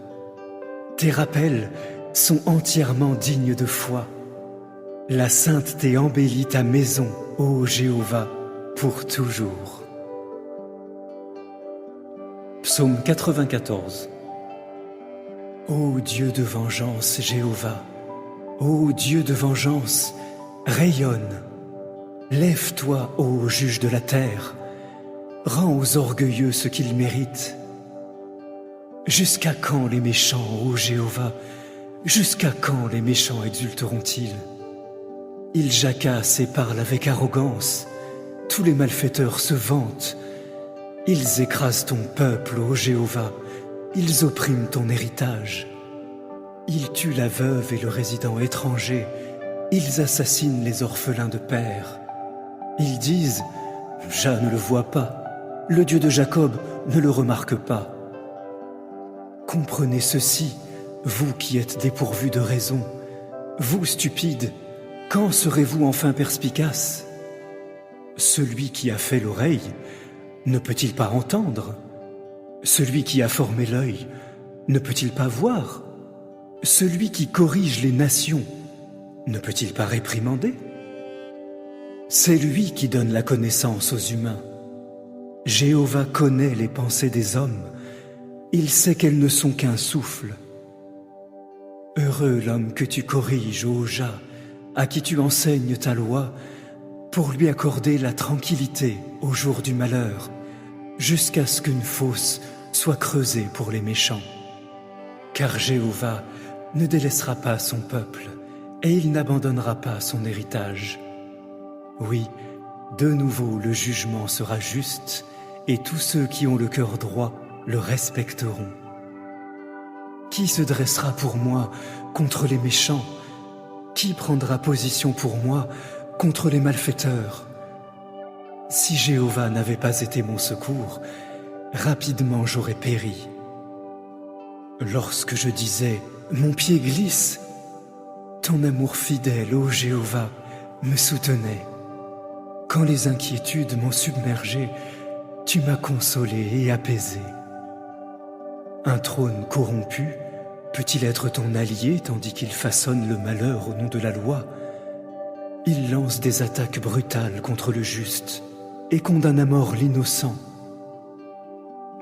Tes rappels sont entièrement dignes de foi. La sainteté embellit ta maison, ô Jéhovah, pour toujours. Psaume 94. Ô Dieu de vengeance, Jéhovah, ô Dieu de vengeance, rayonne. Lève-toi, ô juge de la terre, rends aux orgueilleux ce qu'ils méritent. Jusqu'à quand les méchants, ô Jéhovah, jusqu'à quand les méchants exulteront-ils? Ils jacassent et parlent avec arrogance, tous les malfaiteurs se vantent. Ils écrasent ton peuple, ô Jéhovah, ils oppriment ton héritage. Ils tuent la veuve et le résident étranger, ils assassinent les orphelins de père. Ils disent « Jah ne le voit pas, le Dieu de Jacob ne le remarque pas ». Comprenez ceci, vous qui êtes dépourvus de raison, vous stupides, quand serez-vous enfin perspicaces? Celui qui a fait l'oreille, ne peut-il pas entendre? Celui qui a formé l'œil, ne peut-il pas voir? Celui qui corrige les nations, ne peut-il pas réprimander? C'est lui qui donne la connaissance aux humains. Jéhovah connaît les pensées des hommes, il sait qu'elles ne sont qu'un souffle. Heureux l'homme que tu corriges, ô Jah, à qui tu enseignes ta loi, pour lui accorder la tranquillité au jour du malheur, jusqu'à ce qu'une fosse soit creusée pour les méchants. Car Jéhovah ne délaissera pas son peuple, et il n'abandonnera pas son héritage. Oui, de nouveau le jugement sera juste, et tous ceux qui ont le cœur droit le respecteront. Qui se dressera pour moi contre les méchants? Qui prendra position pour moi contre les malfaiteurs? Si Jéhovah n'avait pas été mon secours, rapidement j'aurais péri. Lorsque je disais « Mon pied glisse », ton amour fidèle, ô Jéhovah, me soutenait. Quand les inquiétudes m'ont submergé, tu m'as consolé et apaisé. Un trône corrompu peut-il être ton allié tandis qu'il façonne le malheur au nom de la loi? Il lance des attaques brutales contre le juste et condamne à mort l'innocent.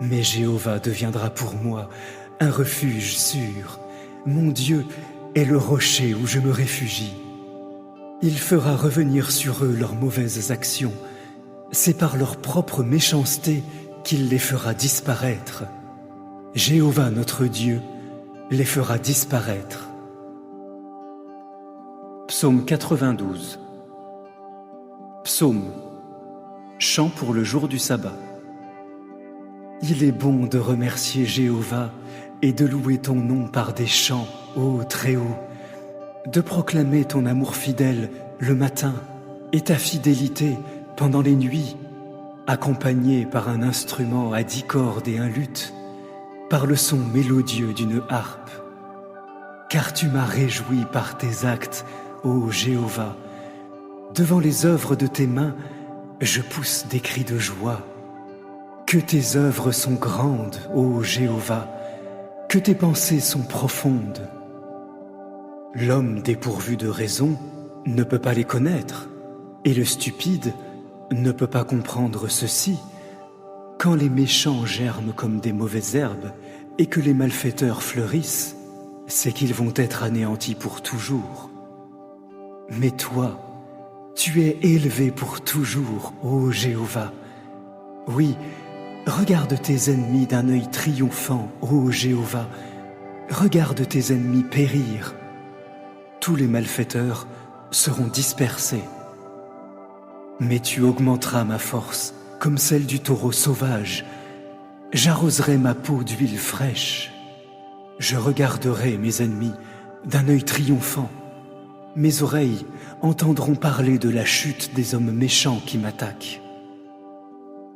Mais Jéhovah deviendra pour moi un refuge sûr. Mon Dieu est le rocher où je me réfugie. Il fera revenir sur eux leurs mauvaises actions. C'est par leur propre méchanceté qu'il les fera disparaître. Jéhovah notre Dieu les fera disparaître. Psaume 92. Psaume, chant pour le jour du sabbat. Il est bon de remercier Jéhovah et de louer ton nom par des chants, ô Très-Haut, de proclamer ton amour fidèle le matin et ta fidélité pendant les nuits, accompagné par un instrument à 10 cordes et un luth, par le son mélodieux d'une harpe. Car tu m'as réjoui par tes actes, ô Jéhovah. Devant les œuvres de tes mains, je pousse des cris de joie. Que tes œuvres sont grandes, ô Jéhovah, que tes pensées sont profondes. L'homme dépourvu de raison ne peut pas les connaître, et le stupide ne peut pas comprendre ceci. Quand les méchants germent comme des mauvaises herbes et que les malfaiteurs fleurissent, c'est qu'ils vont être anéantis pour toujours. Mais toi, tu es élevé pour toujours, ô Jéhovah. Oui, regarde tes ennemis d'un œil triomphant, ô Jéhovah. Regarde tes ennemis périr. Tous les malfaiteurs seront dispersés. Mais tu augmenteras ma force comme celle du taureau sauvage. J'arroserai ma peau d'huile fraîche. Je regarderai mes ennemis d'un œil triomphant. Mes oreilles entendront parler de la chute des hommes méchants qui m'attaquent.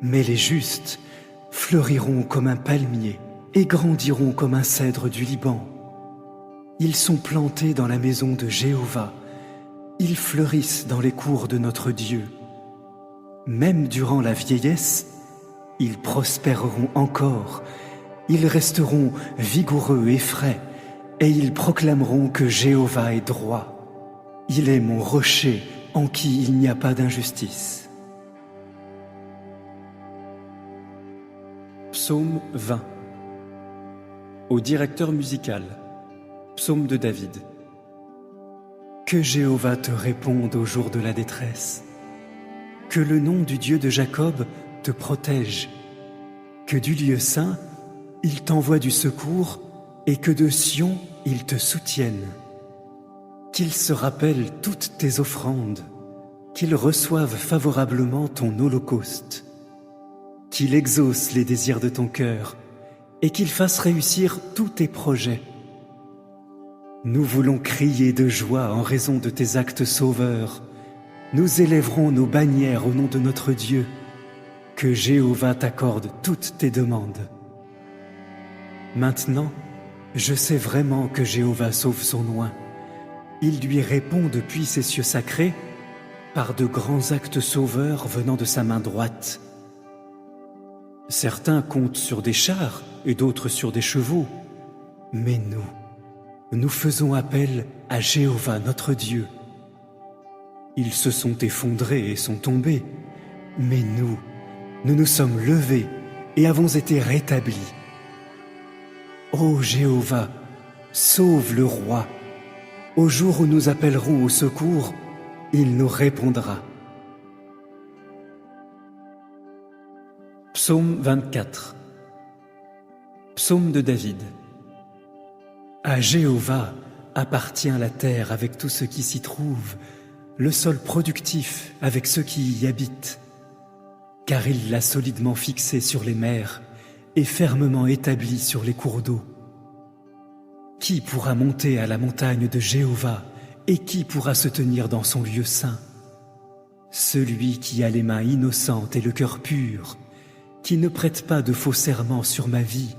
Mais les justes fleuriront comme un palmier et grandiront comme un cèdre du Liban. Ils sont plantés dans la maison de Jéhovah, ils fleurissent dans les cours de notre Dieu. Même durant la vieillesse, ils prospéreront encore, ils resteront vigoureux et frais, et ils proclameront que Jéhovah est droit. Il est mon rocher en qui il n'y a pas d'injustice. Psaume 20. Au directeur musical. Psaume de David. Que Jéhovah te réponde au jour de la détresse. Que le nom du Dieu de Jacob te protège. Que du lieu saint, il t'envoie du secours et que de Sion, il te soutienne. Qu'il se rappelle toutes tes offrandes, qu'il reçoive favorablement ton holocauste, qu'il exauce les désirs de ton cœur et qu'il fasse réussir tous tes projets. Nous voulons crier de joie en raison de tes actes sauveurs. Nous élèverons nos bannières au nom de notre Dieu. Que Jéhovah t'accorde toutes tes demandes. Maintenant, je sais vraiment que Jéhovah sauve son oint. Il lui répond depuis ses cieux sacrés par de grands actes sauveurs venant de sa main droite. Certains comptent sur des chars et d'autres sur des chevaux, mais nous faisons appel à Jéhovah notre Dieu. Ils se sont effondrés et sont tombés, mais nous nous sommes levés et avons été rétablis. Ô Jéhovah, sauve le roi. Au jour où nous appellerons au secours, il nous répondra. Psaume 24. Psaume de David. À Jéhovah appartient la terre avec tout ce qui s'y trouve, le sol productif avec ceux qui y habitent. Car il l'a solidement fixé sur les mers et fermement établi sur les cours d'eau. Qui pourra monter à la montagne de Jéhovah et qui pourra se tenir dans son lieu saint? Celui qui a les mains innocentes et le cœur pur, qui ne prête pas de faux serments sur ma vie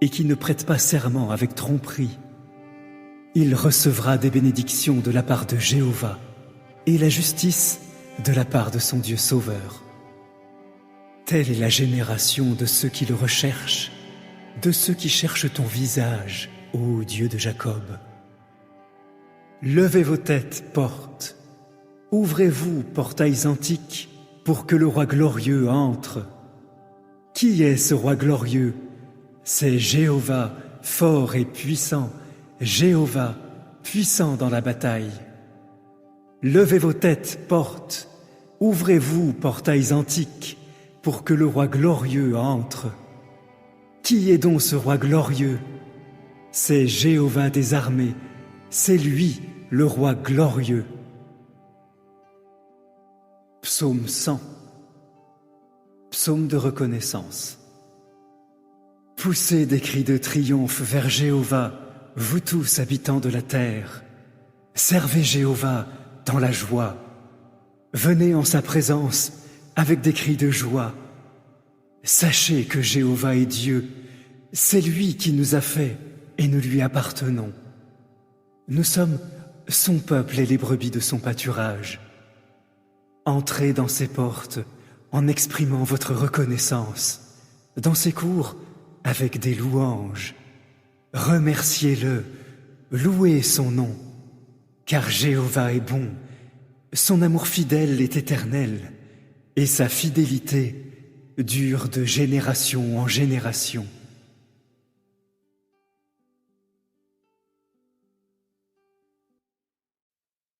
et qui ne prête pas serment avec tromperie. Il recevra des bénédictions de la part de Jéhovah et la justice de la part de son Dieu sauveur. Telle est la génération de ceux qui le recherchent, de ceux qui cherchent ton visage, ô Dieu de Jacob. Levez vos têtes, portes. Ouvrez-vous, portails antiques, pour que le roi glorieux entre. Qui est ce roi glorieux? C'est Jéhovah, fort et puissant, Jéhovah, puissant dans la bataille. Levez vos têtes, portes. Ouvrez-vous, portails antiques, pour que le roi glorieux entre. Qui est donc ce roi glorieux? C'est Jéhovah des armées, c'est lui, le roi glorieux. Psaume 100. Psaume de reconnaissance. Poussez des cris de triomphe vers Jéhovah, vous tous habitants de la terre. Servez Jéhovah dans la joie. Venez en sa présence avec des cris de joie. Sachez que Jéhovah est Dieu, c'est lui qui nous a fait et nous lui appartenons. Nous sommes son peuple et les brebis de son pâturage. Entrez dans ses portes en exprimant votre reconnaissance, dans ses cours avec des louanges. Remerciez-le, louez son nom, car Jéhovah est bon, son amour fidèle est éternel, et sa fidélité dure de génération en génération.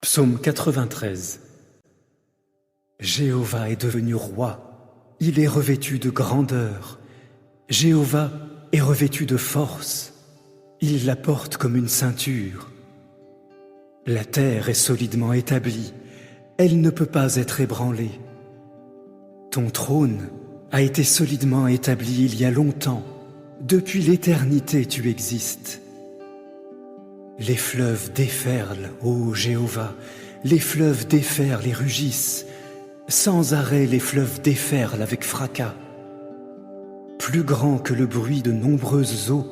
Psaume 93. Jéhovah est devenu roi, il est revêtu de grandeur. Jéhovah est revêtu de force, il la porte comme une ceinture. La terre est solidement établie, elle ne peut pas être ébranlée. Ton trône a été solidement établi il y a longtemps, depuis l'éternité tu existes. Les fleuves déferlent, ô Jéhovah, les fleuves déferlent et rugissent. Sans arrêt les fleuves déferlent avec fracas. Plus grand que le bruit de nombreuses eaux,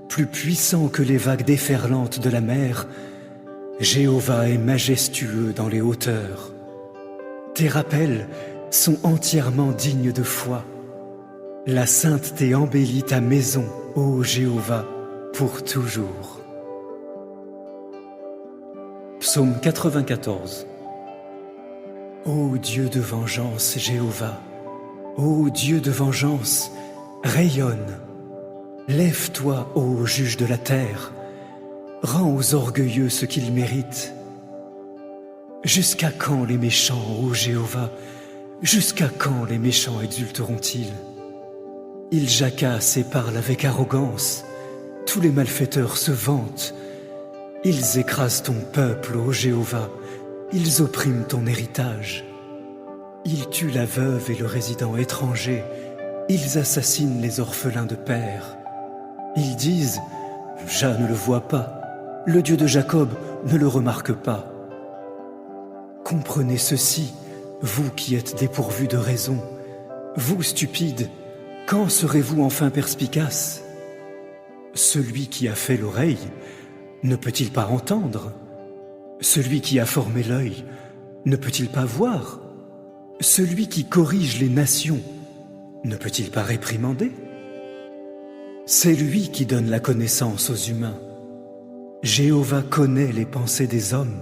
plus puissant que les vagues déferlantes de la mer, Jéhovah est majestueux dans les hauteurs. Tes rappels sont entièrement dignes de foi. La sainteté embellit ta maison, ô Jéhovah, pour toujours. Psaume 94. Ô Dieu de vengeance, Jéhovah, ô Dieu de vengeance, rayonne. Lève-toi, ô juge de la terre, rends aux orgueilleux ce qu'ils méritent. Jusqu'à quand les méchants, ô Jéhovah, jusqu'à quand les méchants exulteront-ils? Ils jacassent et parlent avec arrogance, tous les malfaiteurs se vantent. Ils écrasent ton peuple, ô Jéhovah, ils oppriment ton héritage. Ils tuent la veuve et le résident étranger, ils assassinent les orphelins de père. Ils disent « Jah ne le voit pas, le Dieu de Jacob ne le remarque pas. » Comprenez ceci, vous qui êtes dépourvus de raison, vous stupides, quand serez-vous enfin perspicaces? Celui qui a fait l'oreille, ne peut-il pas entendre? Celui qui a formé l'œil, ne peut-il pas voir? Celui qui corrige les nations, ne peut-il pas réprimander? C'est lui qui donne la connaissance aux humains. Jéhovah connaît les pensées des hommes,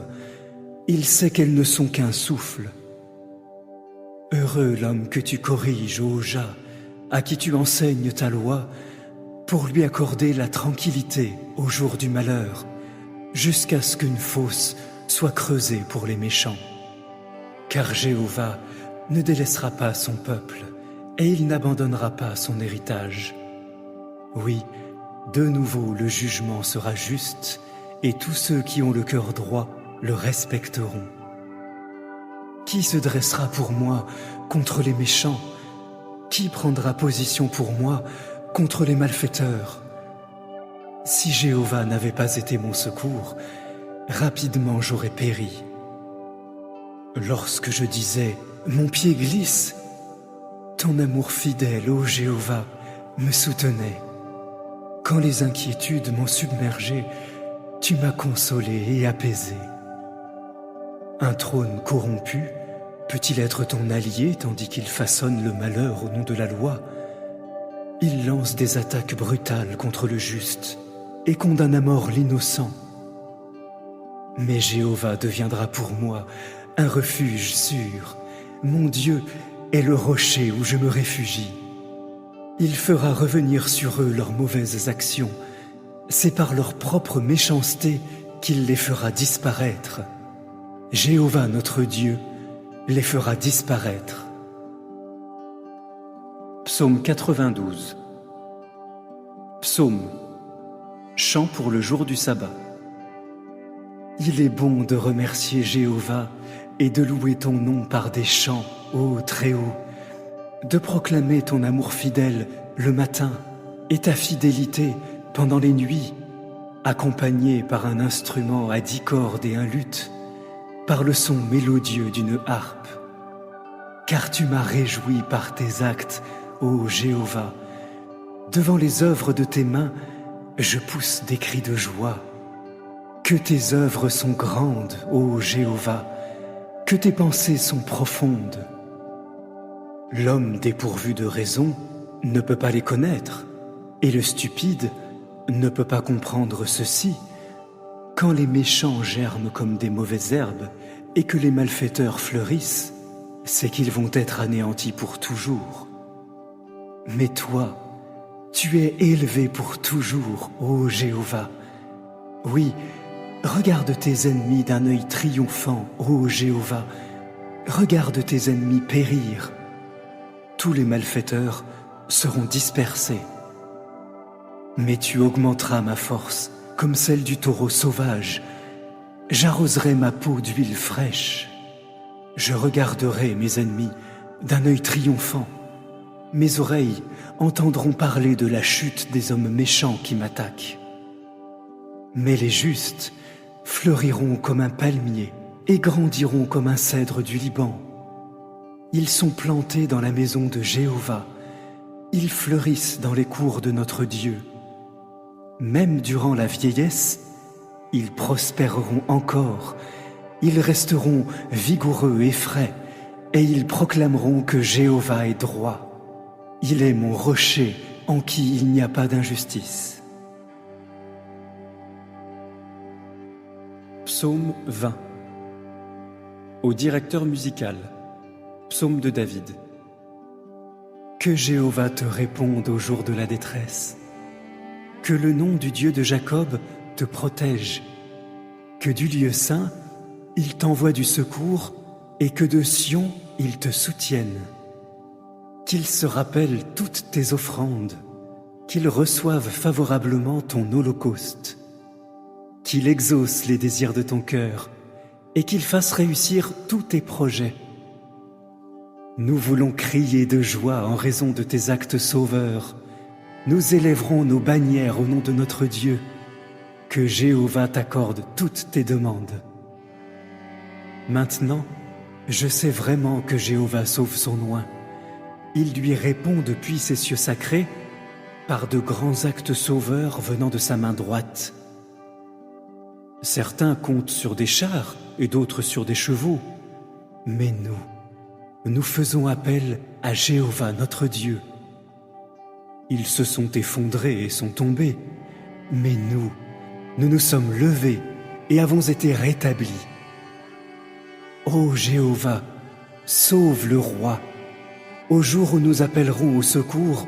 il sait qu'elles ne sont qu'un souffle. Heureux l'homme que tu corriges, ô Jah, à qui tu enseignes ta loi, pour lui accorder la tranquillité au jour du malheur, jusqu'à ce qu'une fosse soit creusée pour les méchants. Car Jéhovah ne délaissera pas son peuple, et il n'abandonnera pas son héritage. Oui, de nouveau le jugement sera juste, et tous ceux qui ont le cœur droit le respecteront. Qui se dressera pour moi contre les méchants? Qui prendra position pour moi contre les malfaiteurs? Si Jéhovah n'avait pas été mon secours, rapidement j'aurais péri. Lorsque je disais « Mon pied glisse », ton amour fidèle, ô Jéhovah, me soutenait. Quand les inquiétudes m'ont submergé, tu m'as consolé et apaisé. Un trône corrompu peut-il être ton allié tandis qu'il façonne le malheur au nom de la loi? Il lance des attaques brutales contre le juste et condamne à mort l'innocent. Mais Jéhovah deviendra pour moi un refuge sûr. Mon Dieu est le rocher où je me réfugie. Il fera revenir sur eux leurs mauvaises actions. C'est par leur propre méchanceté qu'il les fera disparaître. Jéhovah notre Dieu les fera disparaître. Psaume 92. Psaume. Chant pour le jour du sabbat. Il est bon de remercier Jéhovah et de louer ton nom par des chants, ô Très-Haut, de proclamer ton amour fidèle le matin et ta fidélité pendant les nuits, accompagné par un instrument à 10 cordes et un luth, par le son mélodieux d'une harpe. Car tu m'as réjoui par tes actes, ô Jéhovah. Devant les œuvres de tes mains, je pousse des cris de joie. Que tes œuvres sont grandes, ô Jéhovah, que tes pensées sont profondes. L'homme dépourvu de raison ne peut pas les connaître, et le stupide ne peut pas comprendre ceci. Quand les méchants germent comme des mauvaises herbes et que les malfaiteurs fleurissent, c'est qu'ils vont être anéantis pour toujours. Mais toi, tu es élevé pour toujours, ô Jéhovah. Oui, regarde tes ennemis d'un œil triomphant, ô Jéhovah. Regarde tes ennemis périr. Tous les malfaiteurs seront dispersés. Mais tu augmenteras ma force comme celle du taureau sauvage. J'arroserai ma peau d'huile fraîche. Je regarderai mes ennemis d'un œil triomphant. Mes oreilles entendront parler de la chute des hommes méchants qui m'attaquent. Mais les justes fleuriront comme un palmier et grandiront comme un cèdre du Liban. Ils sont plantés dans la maison de Jéhovah. Ils fleurissent dans les cours de notre Dieu. Même durant la vieillesse, ils prospéreront encore. Ils resteront vigoureux et frais, et ils proclameront que Jéhovah est droit. Il est mon rocher en qui il n'y a pas d'injustice. Psaume 20. Au directeur musical. Psaume de David. Que Jéhovah te réponde au jour de la détresse. Que le nom du Dieu de Jacob te protège. Que du lieu saint, il t'envoie du secours et que de Sion, il te soutienne. Qu'il se rappelle toutes tes offrandes, qu'il reçoive favorablement ton holocauste, qu'il exauce les désirs de ton cœur et qu'il fasse réussir tous tes projets. Nous voulons crier de joie en raison de tes actes sauveurs. Nous élèverons nos bannières au nom de notre Dieu. Que Jéhovah t'accorde toutes tes demandes. Maintenant, je sais vraiment que Jéhovah sauve son oint. Il lui répond depuis ses cieux sacrés par de grands actes sauveurs venant de sa main droite. Certains comptent sur des chars et d'autres sur des chevaux, mais nous faisons appel à Jéhovah notre Dieu. Ils se sont effondrés et sont tombés, mais nous nous sommes levés et avons été rétablis. Ô Jéhovah, sauve le roi. Au jour où nous appellerons au secours,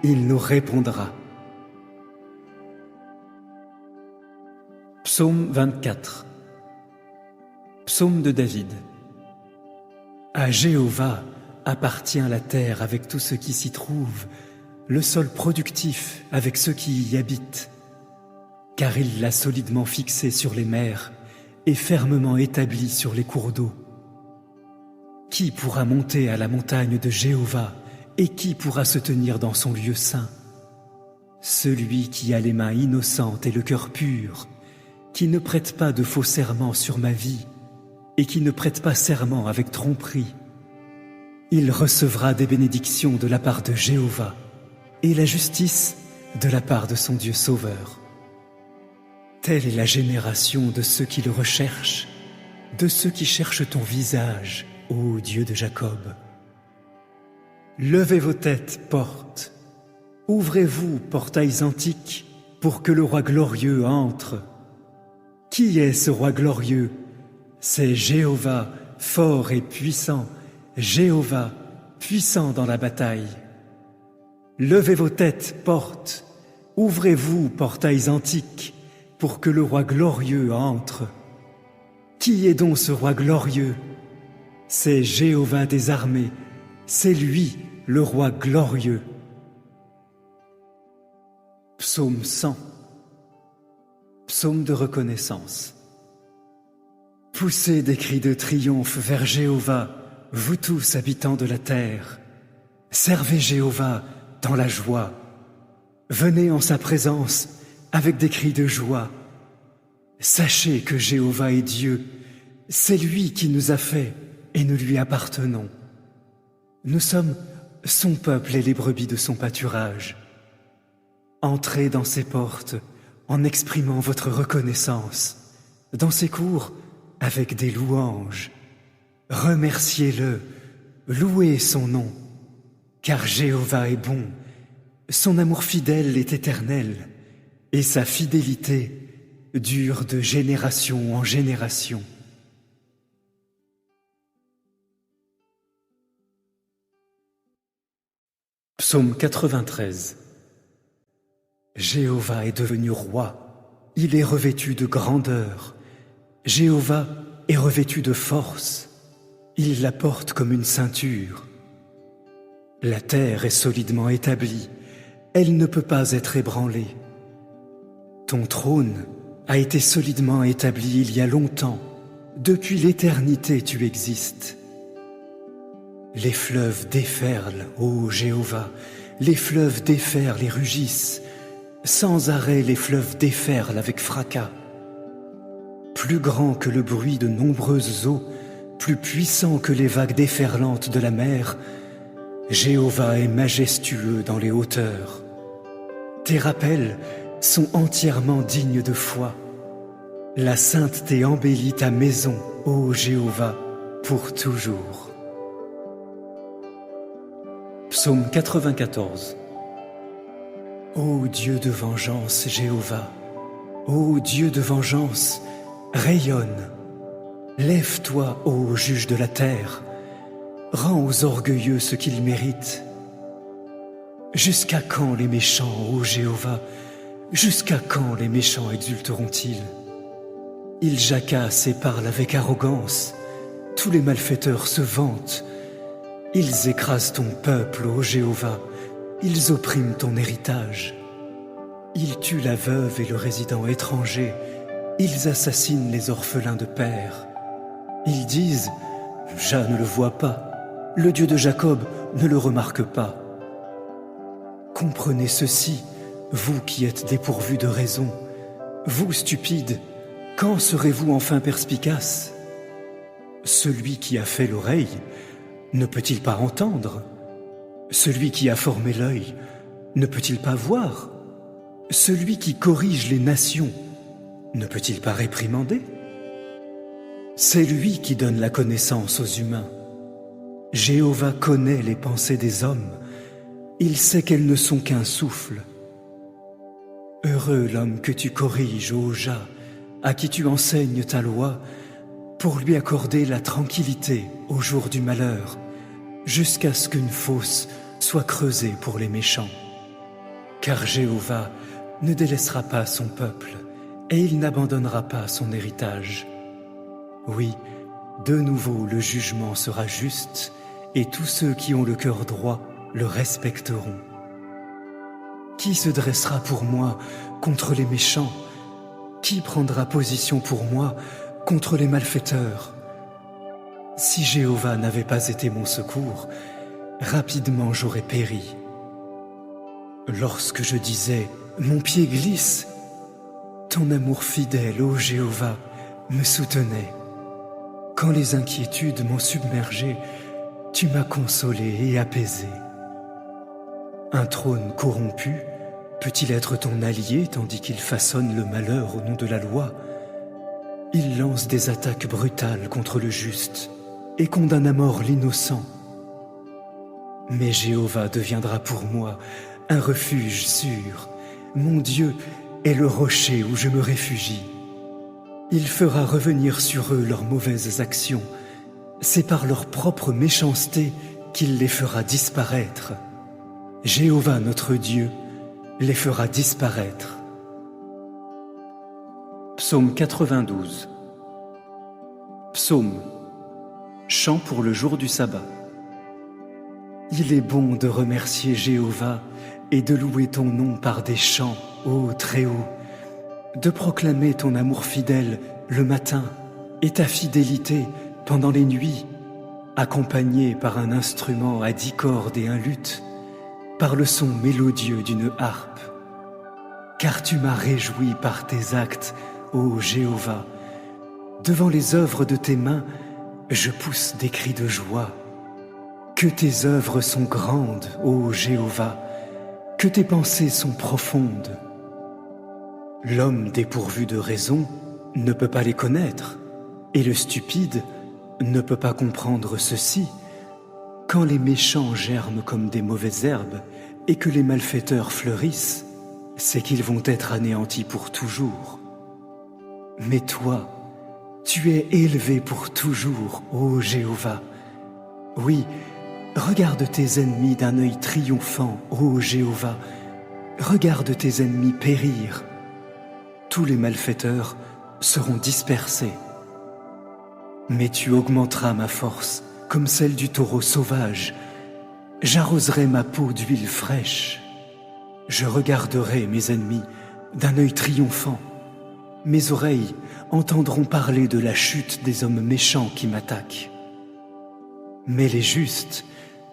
il nous répondra. Psaume 24. Psaume de David. À Jéhovah appartient la terre avec tout ce qui s'y trouve, le sol productif avec ceux qui y habitent. Car il l'a solidement fixé sur les mers et fermement établi sur les cours d'eau. Qui pourra monter à la montagne de Jéhovah et qui pourra se tenir dans son lieu saint? Celui qui a les mains innocentes et le cœur pur, qui ne prête pas de faux serments sur ma vie et qui ne prête pas serment avec tromperie. Il recevra des bénédictions de la part de Jéhovah et la justice de la part de son Dieu sauveur. Telle est la génération de ceux qui le recherchent, de ceux qui cherchent ton visage, ô Dieu de Jacob. Levez vos têtes, portes, ouvrez-vous, portails antiques, pour que le roi glorieux entre. Qui est ce roi glorieux? C'est Jéhovah, fort et puissant, Jéhovah, puissant dans la bataille. Levez vos têtes, portes, ouvrez-vous, portails antiques, pour que le roi glorieux entre. Qui est donc ce roi glorieux? C'est Jéhovah des armées, c'est lui, le roi glorieux. Psaume 100. Psaume de reconnaissance. Poussez des cris de triomphe vers Jéhovah, vous tous habitants de la terre. Servez Jéhovah dans la joie. Venez en sa présence avec des cris de joie. Sachez que Jéhovah est Dieu, c'est lui qui nous a fait et nous lui appartenons. Nous sommes son peuple et les brebis de son pâturage. Entrez dans ses portes en exprimant votre reconnaissance, dans ses cours avec des louanges. Remerciez-le, louez son nom, car Jéhovah est bon, son amour fidèle est éternel, et sa fidélité dure de génération en génération. Psaume 93. Jéhovah est devenu roi, il est revêtu de grandeur. Jéhovah est revêtu de force, il la porte comme une ceinture. La terre est solidement établie, elle ne peut pas être ébranlée. Ton trône a été solidement établi il y a longtemps, depuis l'éternité tu existes. Les fleuves déferlent, ô Jéhovah, les fleuves déferlent et rugissent. Sans arrêt, les fleuves déferlent avec fracas. Plus grand que le bruit de nombreuses eaux, plus puissant que les vagues déferlantes de la mer, Jéhovah est majestueux dans les hauteurs. Tes rappels sont entièrement dignes de foi. La sainteté embellit ta maison, ô Jéhovah, pour toujours. Psaume 94. Ô Dieu de vengeance, Jéhovah, ô Dieu de vengeance, rayonne. Lève-toi, ô juge de la terre, rends aux orgueilleux ce qu'ils méritent. Jusqu'à quand les méchants, ô Jéhovah, jusqu'à quand les méchants exulteront-ils? Ils jacassent et parlent avec arrogance, tous les malfaiteurs se vantent. Ils écrasent ton peuple, ô Jéhovah, ils oppriment ton héritage. Ils tuent la veuve et le résident étranger, ils assassinent les orphelins de père. Ils disent « Jah ne le voit pas, le Dieu de Jacob ne le remarque pas ». Comprenez ceci, vous qui êtes dépourvus de raison, vous stupides, quand serez-vous enfin perspicaces? Celui qui a fait l'oreille, ne peut-il pas entendre? Celui qui a formé l'œil, ne peut-il pas voir? Celui qui corrige les nations, ne peut-il pas réprimander? C'est lui qui donne la connaissance aux humains. Jéhovah connaît les pensées des hommes, il sait qu'elles ne sont qu'un souffle. Heureux l'homme que tu corriges, ô Jah, à qui tu enseignes ta loi, pour lui accorder la tranquillité au jour du malheur, jusqu'à ce qu'une fosse soit creusée pour les méchants. Car Jéhovah ne délaissera pas son peuple, et il n'abandonnera pas son héritage. Oui, de nouveau le jugement sera juste, et tous ceux qui ont le cœur droit le respecteront. Qui se dressera pour moi contre les méchants? Qui prendra position pour moi contre les malfaiteurs? Si Jéhovah n'avait pas été mon secours, rapidement j'aurais péri. Lorsque je disais « Mon pied glisse », ton amour fidèle, ô Jéhovah, me soutenait. Quand les inquiétudes m'ont submergé, tu m'as consolé et apaisé. Un trône corrompu peut-il être ton allié tandis qu'il façonne le malheur au nom de la loi? Il lance des attaques brutales contre le juste et condamne à mort l'innocent. Mais Jéhovah deviendra pour moi un refuge sûr. Mon Dieu est le rocher où je me réfugie. Il fera revenir sur eux leurs mauvaises actions. C'est par leur propre méchanceté qu'il les fera disparaître. Jéhovah notre Dieu les fera disparaître. Psaume 92. Psaume, chant pour le jour du sabbat. Il est bon de remercier Jéhovah et de louer ton nom par des chants, ô Très-Haut, de proclamer ton amour fidèle le matin et ta fidélité pendant les nuits, accompagné par un instrument à 10 cordes et un luth, par le son mélodieux d'une harpe. Car tu m'as réjoui par tes actes, ô Jéhovah. Devant les œuvres de tes mains, je pousse des cris de joie. Que tes œuvres sont grandes, ô Jéhovah, que tes pensées sont profondes. L'homme dépourvu de raison ne peut pas les connaître, et le stupide ne peut pas comprendre ceci. Quand les méchants germent comme des mauvaises herbes et que les malfaiteurs fleurissent, c'est qu'ils vont être anéantis pour toujours. Mais toi, tu es élevé pour toujours, ô Jéhovah. Oui, regarde tes ennemis d'un œil triomphant, ô Jéhovah. Regarde tes ennemis périr. Tous les malfaiteurs seront dispersés. Mais tu augmenteras ma force comme celle du taureau sauvage. J'arroserai ma peau d'huile fraîche. Je regarderai mes ennemis d'un œil triomphant. Mes oreilles entendront parler de la chute des hommes méchants qui m'attaquent. Mais les justes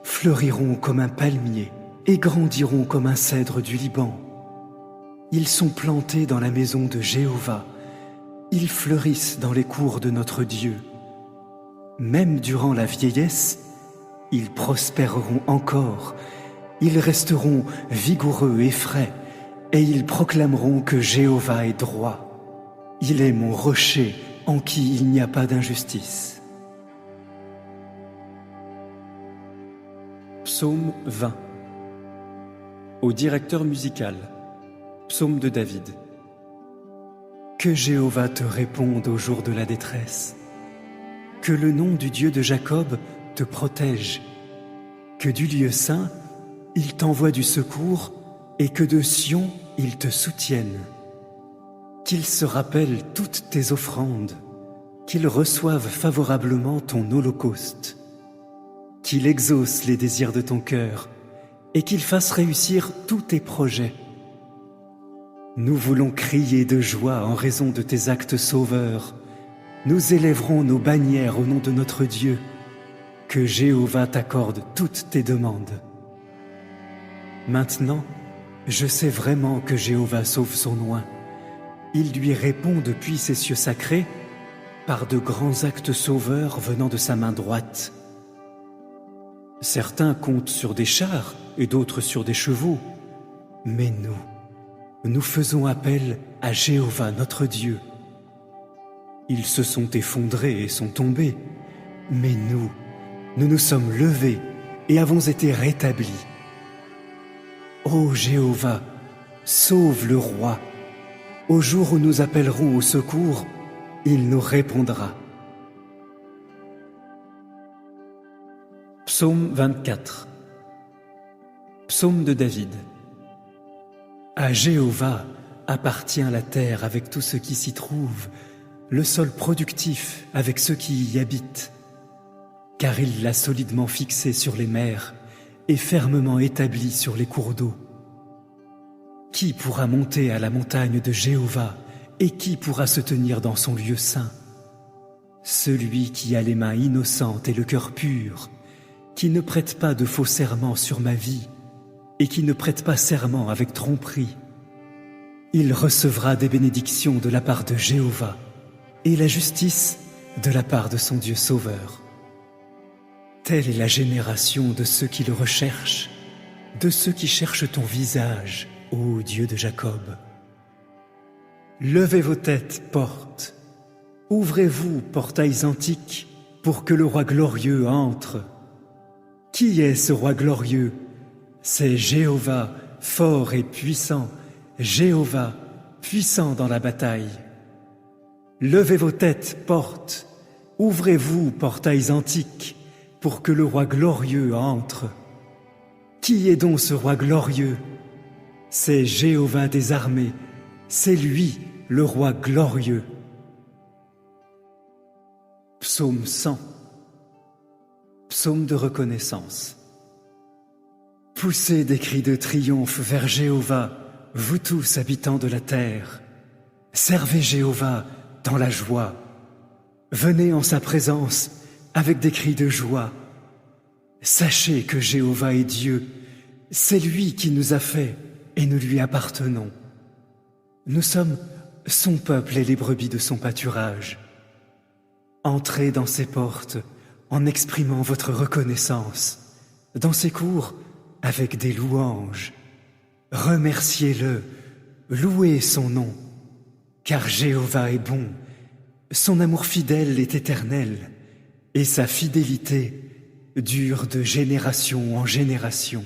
fleuriront comme un palmier et grandiront comme un cèdre du Liban. Ils sont plantés dans la maison de Jéhovah. Ils fleurissent dans les cours de notre Dieu. même durant la vieillesse, ils prospéreront encore, ils resteront vigoureux et frais, et ils proclameront que Jéhovah est droit. Il est mon rocher en qui il n'y a pas d'injustice. Psaume 20. Au directeur musical. Psaume de David. Que Jéhovah te réponde au jour de la détresse. Que le nom du Dieu de Jacob te protège. Que du lieu saint, il t'envoie du secours et que de Sion, il te soutienne. Qu'il se rappelle toutes tes offrandes, qu'il reçoive favorablement ton holocauste, qu'il exauce les désirs de ton cœur et qu'il fasse réussir tous tes projets. Nous voulons crier de joie en raison de tes actes sauveurs. Nous élèverons nos bannières au nom de notre Dieu. Que Jéhovah t'accorde toutes tes demandes. Maintenant, je sais vraiment que Jéhovah sauve son oint. Il lui répond depuis ses cieux sacrés par de grands actes sauveurs venant de sa main droite. Certains comptent sur des chars et d'autres sur des chevaux, mais nous faisons appel à Jéhovah notre Dieu. Ils se sont effondrés et sont tombés, mais nous nous sommes levés et avons été rétablis. Ô Jéhovah, sauve le roi. Au jour où nous appellerons au secours, il nous répondra. Psaume 24. Psaume de David. À Jéhovah appartient la terre avec tout ce qui s'y trouve, le sol productif avec ceux qui y habitent. Car il l'a solidement fixé sur les mers et fermement établi sur les cours d'eau. Qui pourra monter à la montagne de Jéhovah et qui pourra se tenir dans son lieu saint? Celui qui a les mains innocentes et le cœur pur, qui ne prête pas de faux serments sur ma vie et qui ne prête pas serment avec tromperie. Il recevra des bénédictions de la part de Jéhovah et la justice de la part de son Dieu sauveur. Telle est la génération de ceux qui le recherchent, de ceux qui cherchent ton visage, ô Dieu de Jacob. Levez vos têtes, portes. Ouvrez-vous, portails antiques, pour que le roi glorieux entre. Qui est ce roi glorieux? C'est Jéhovah, fort et puissant, Jéhovah, puissant dans la bataille. Levez vos têtes, portes. Ouvrez-vous, portails antiques, pour que le roi glorieux entre. Qui est donc ce roi glorieux? C'est Jéhovah des armées, c'est lui, le roi glorieux. Psaume 100. Psaume de reconnaissance. Poussez des cris de triomphe vers Jéhovah, vous tous habitants de la terre. Servez Jéhovah dans la joie. Venez en sa présence avec des cris de joie. Sachez que Jéhovah est Dieu, c'est lui qui nous a fait et nous lui appartenons. Nous sommes son peuple et les brebis de son pâturage. Entrez dans ses portes en exprimant votre reconnaissance, dans ses cours avec des louanges. Remerciez-le, louez son nom, car Jéhovah est bon, son amour fidèle est éternel, et sa fidélité dure de génération en génération.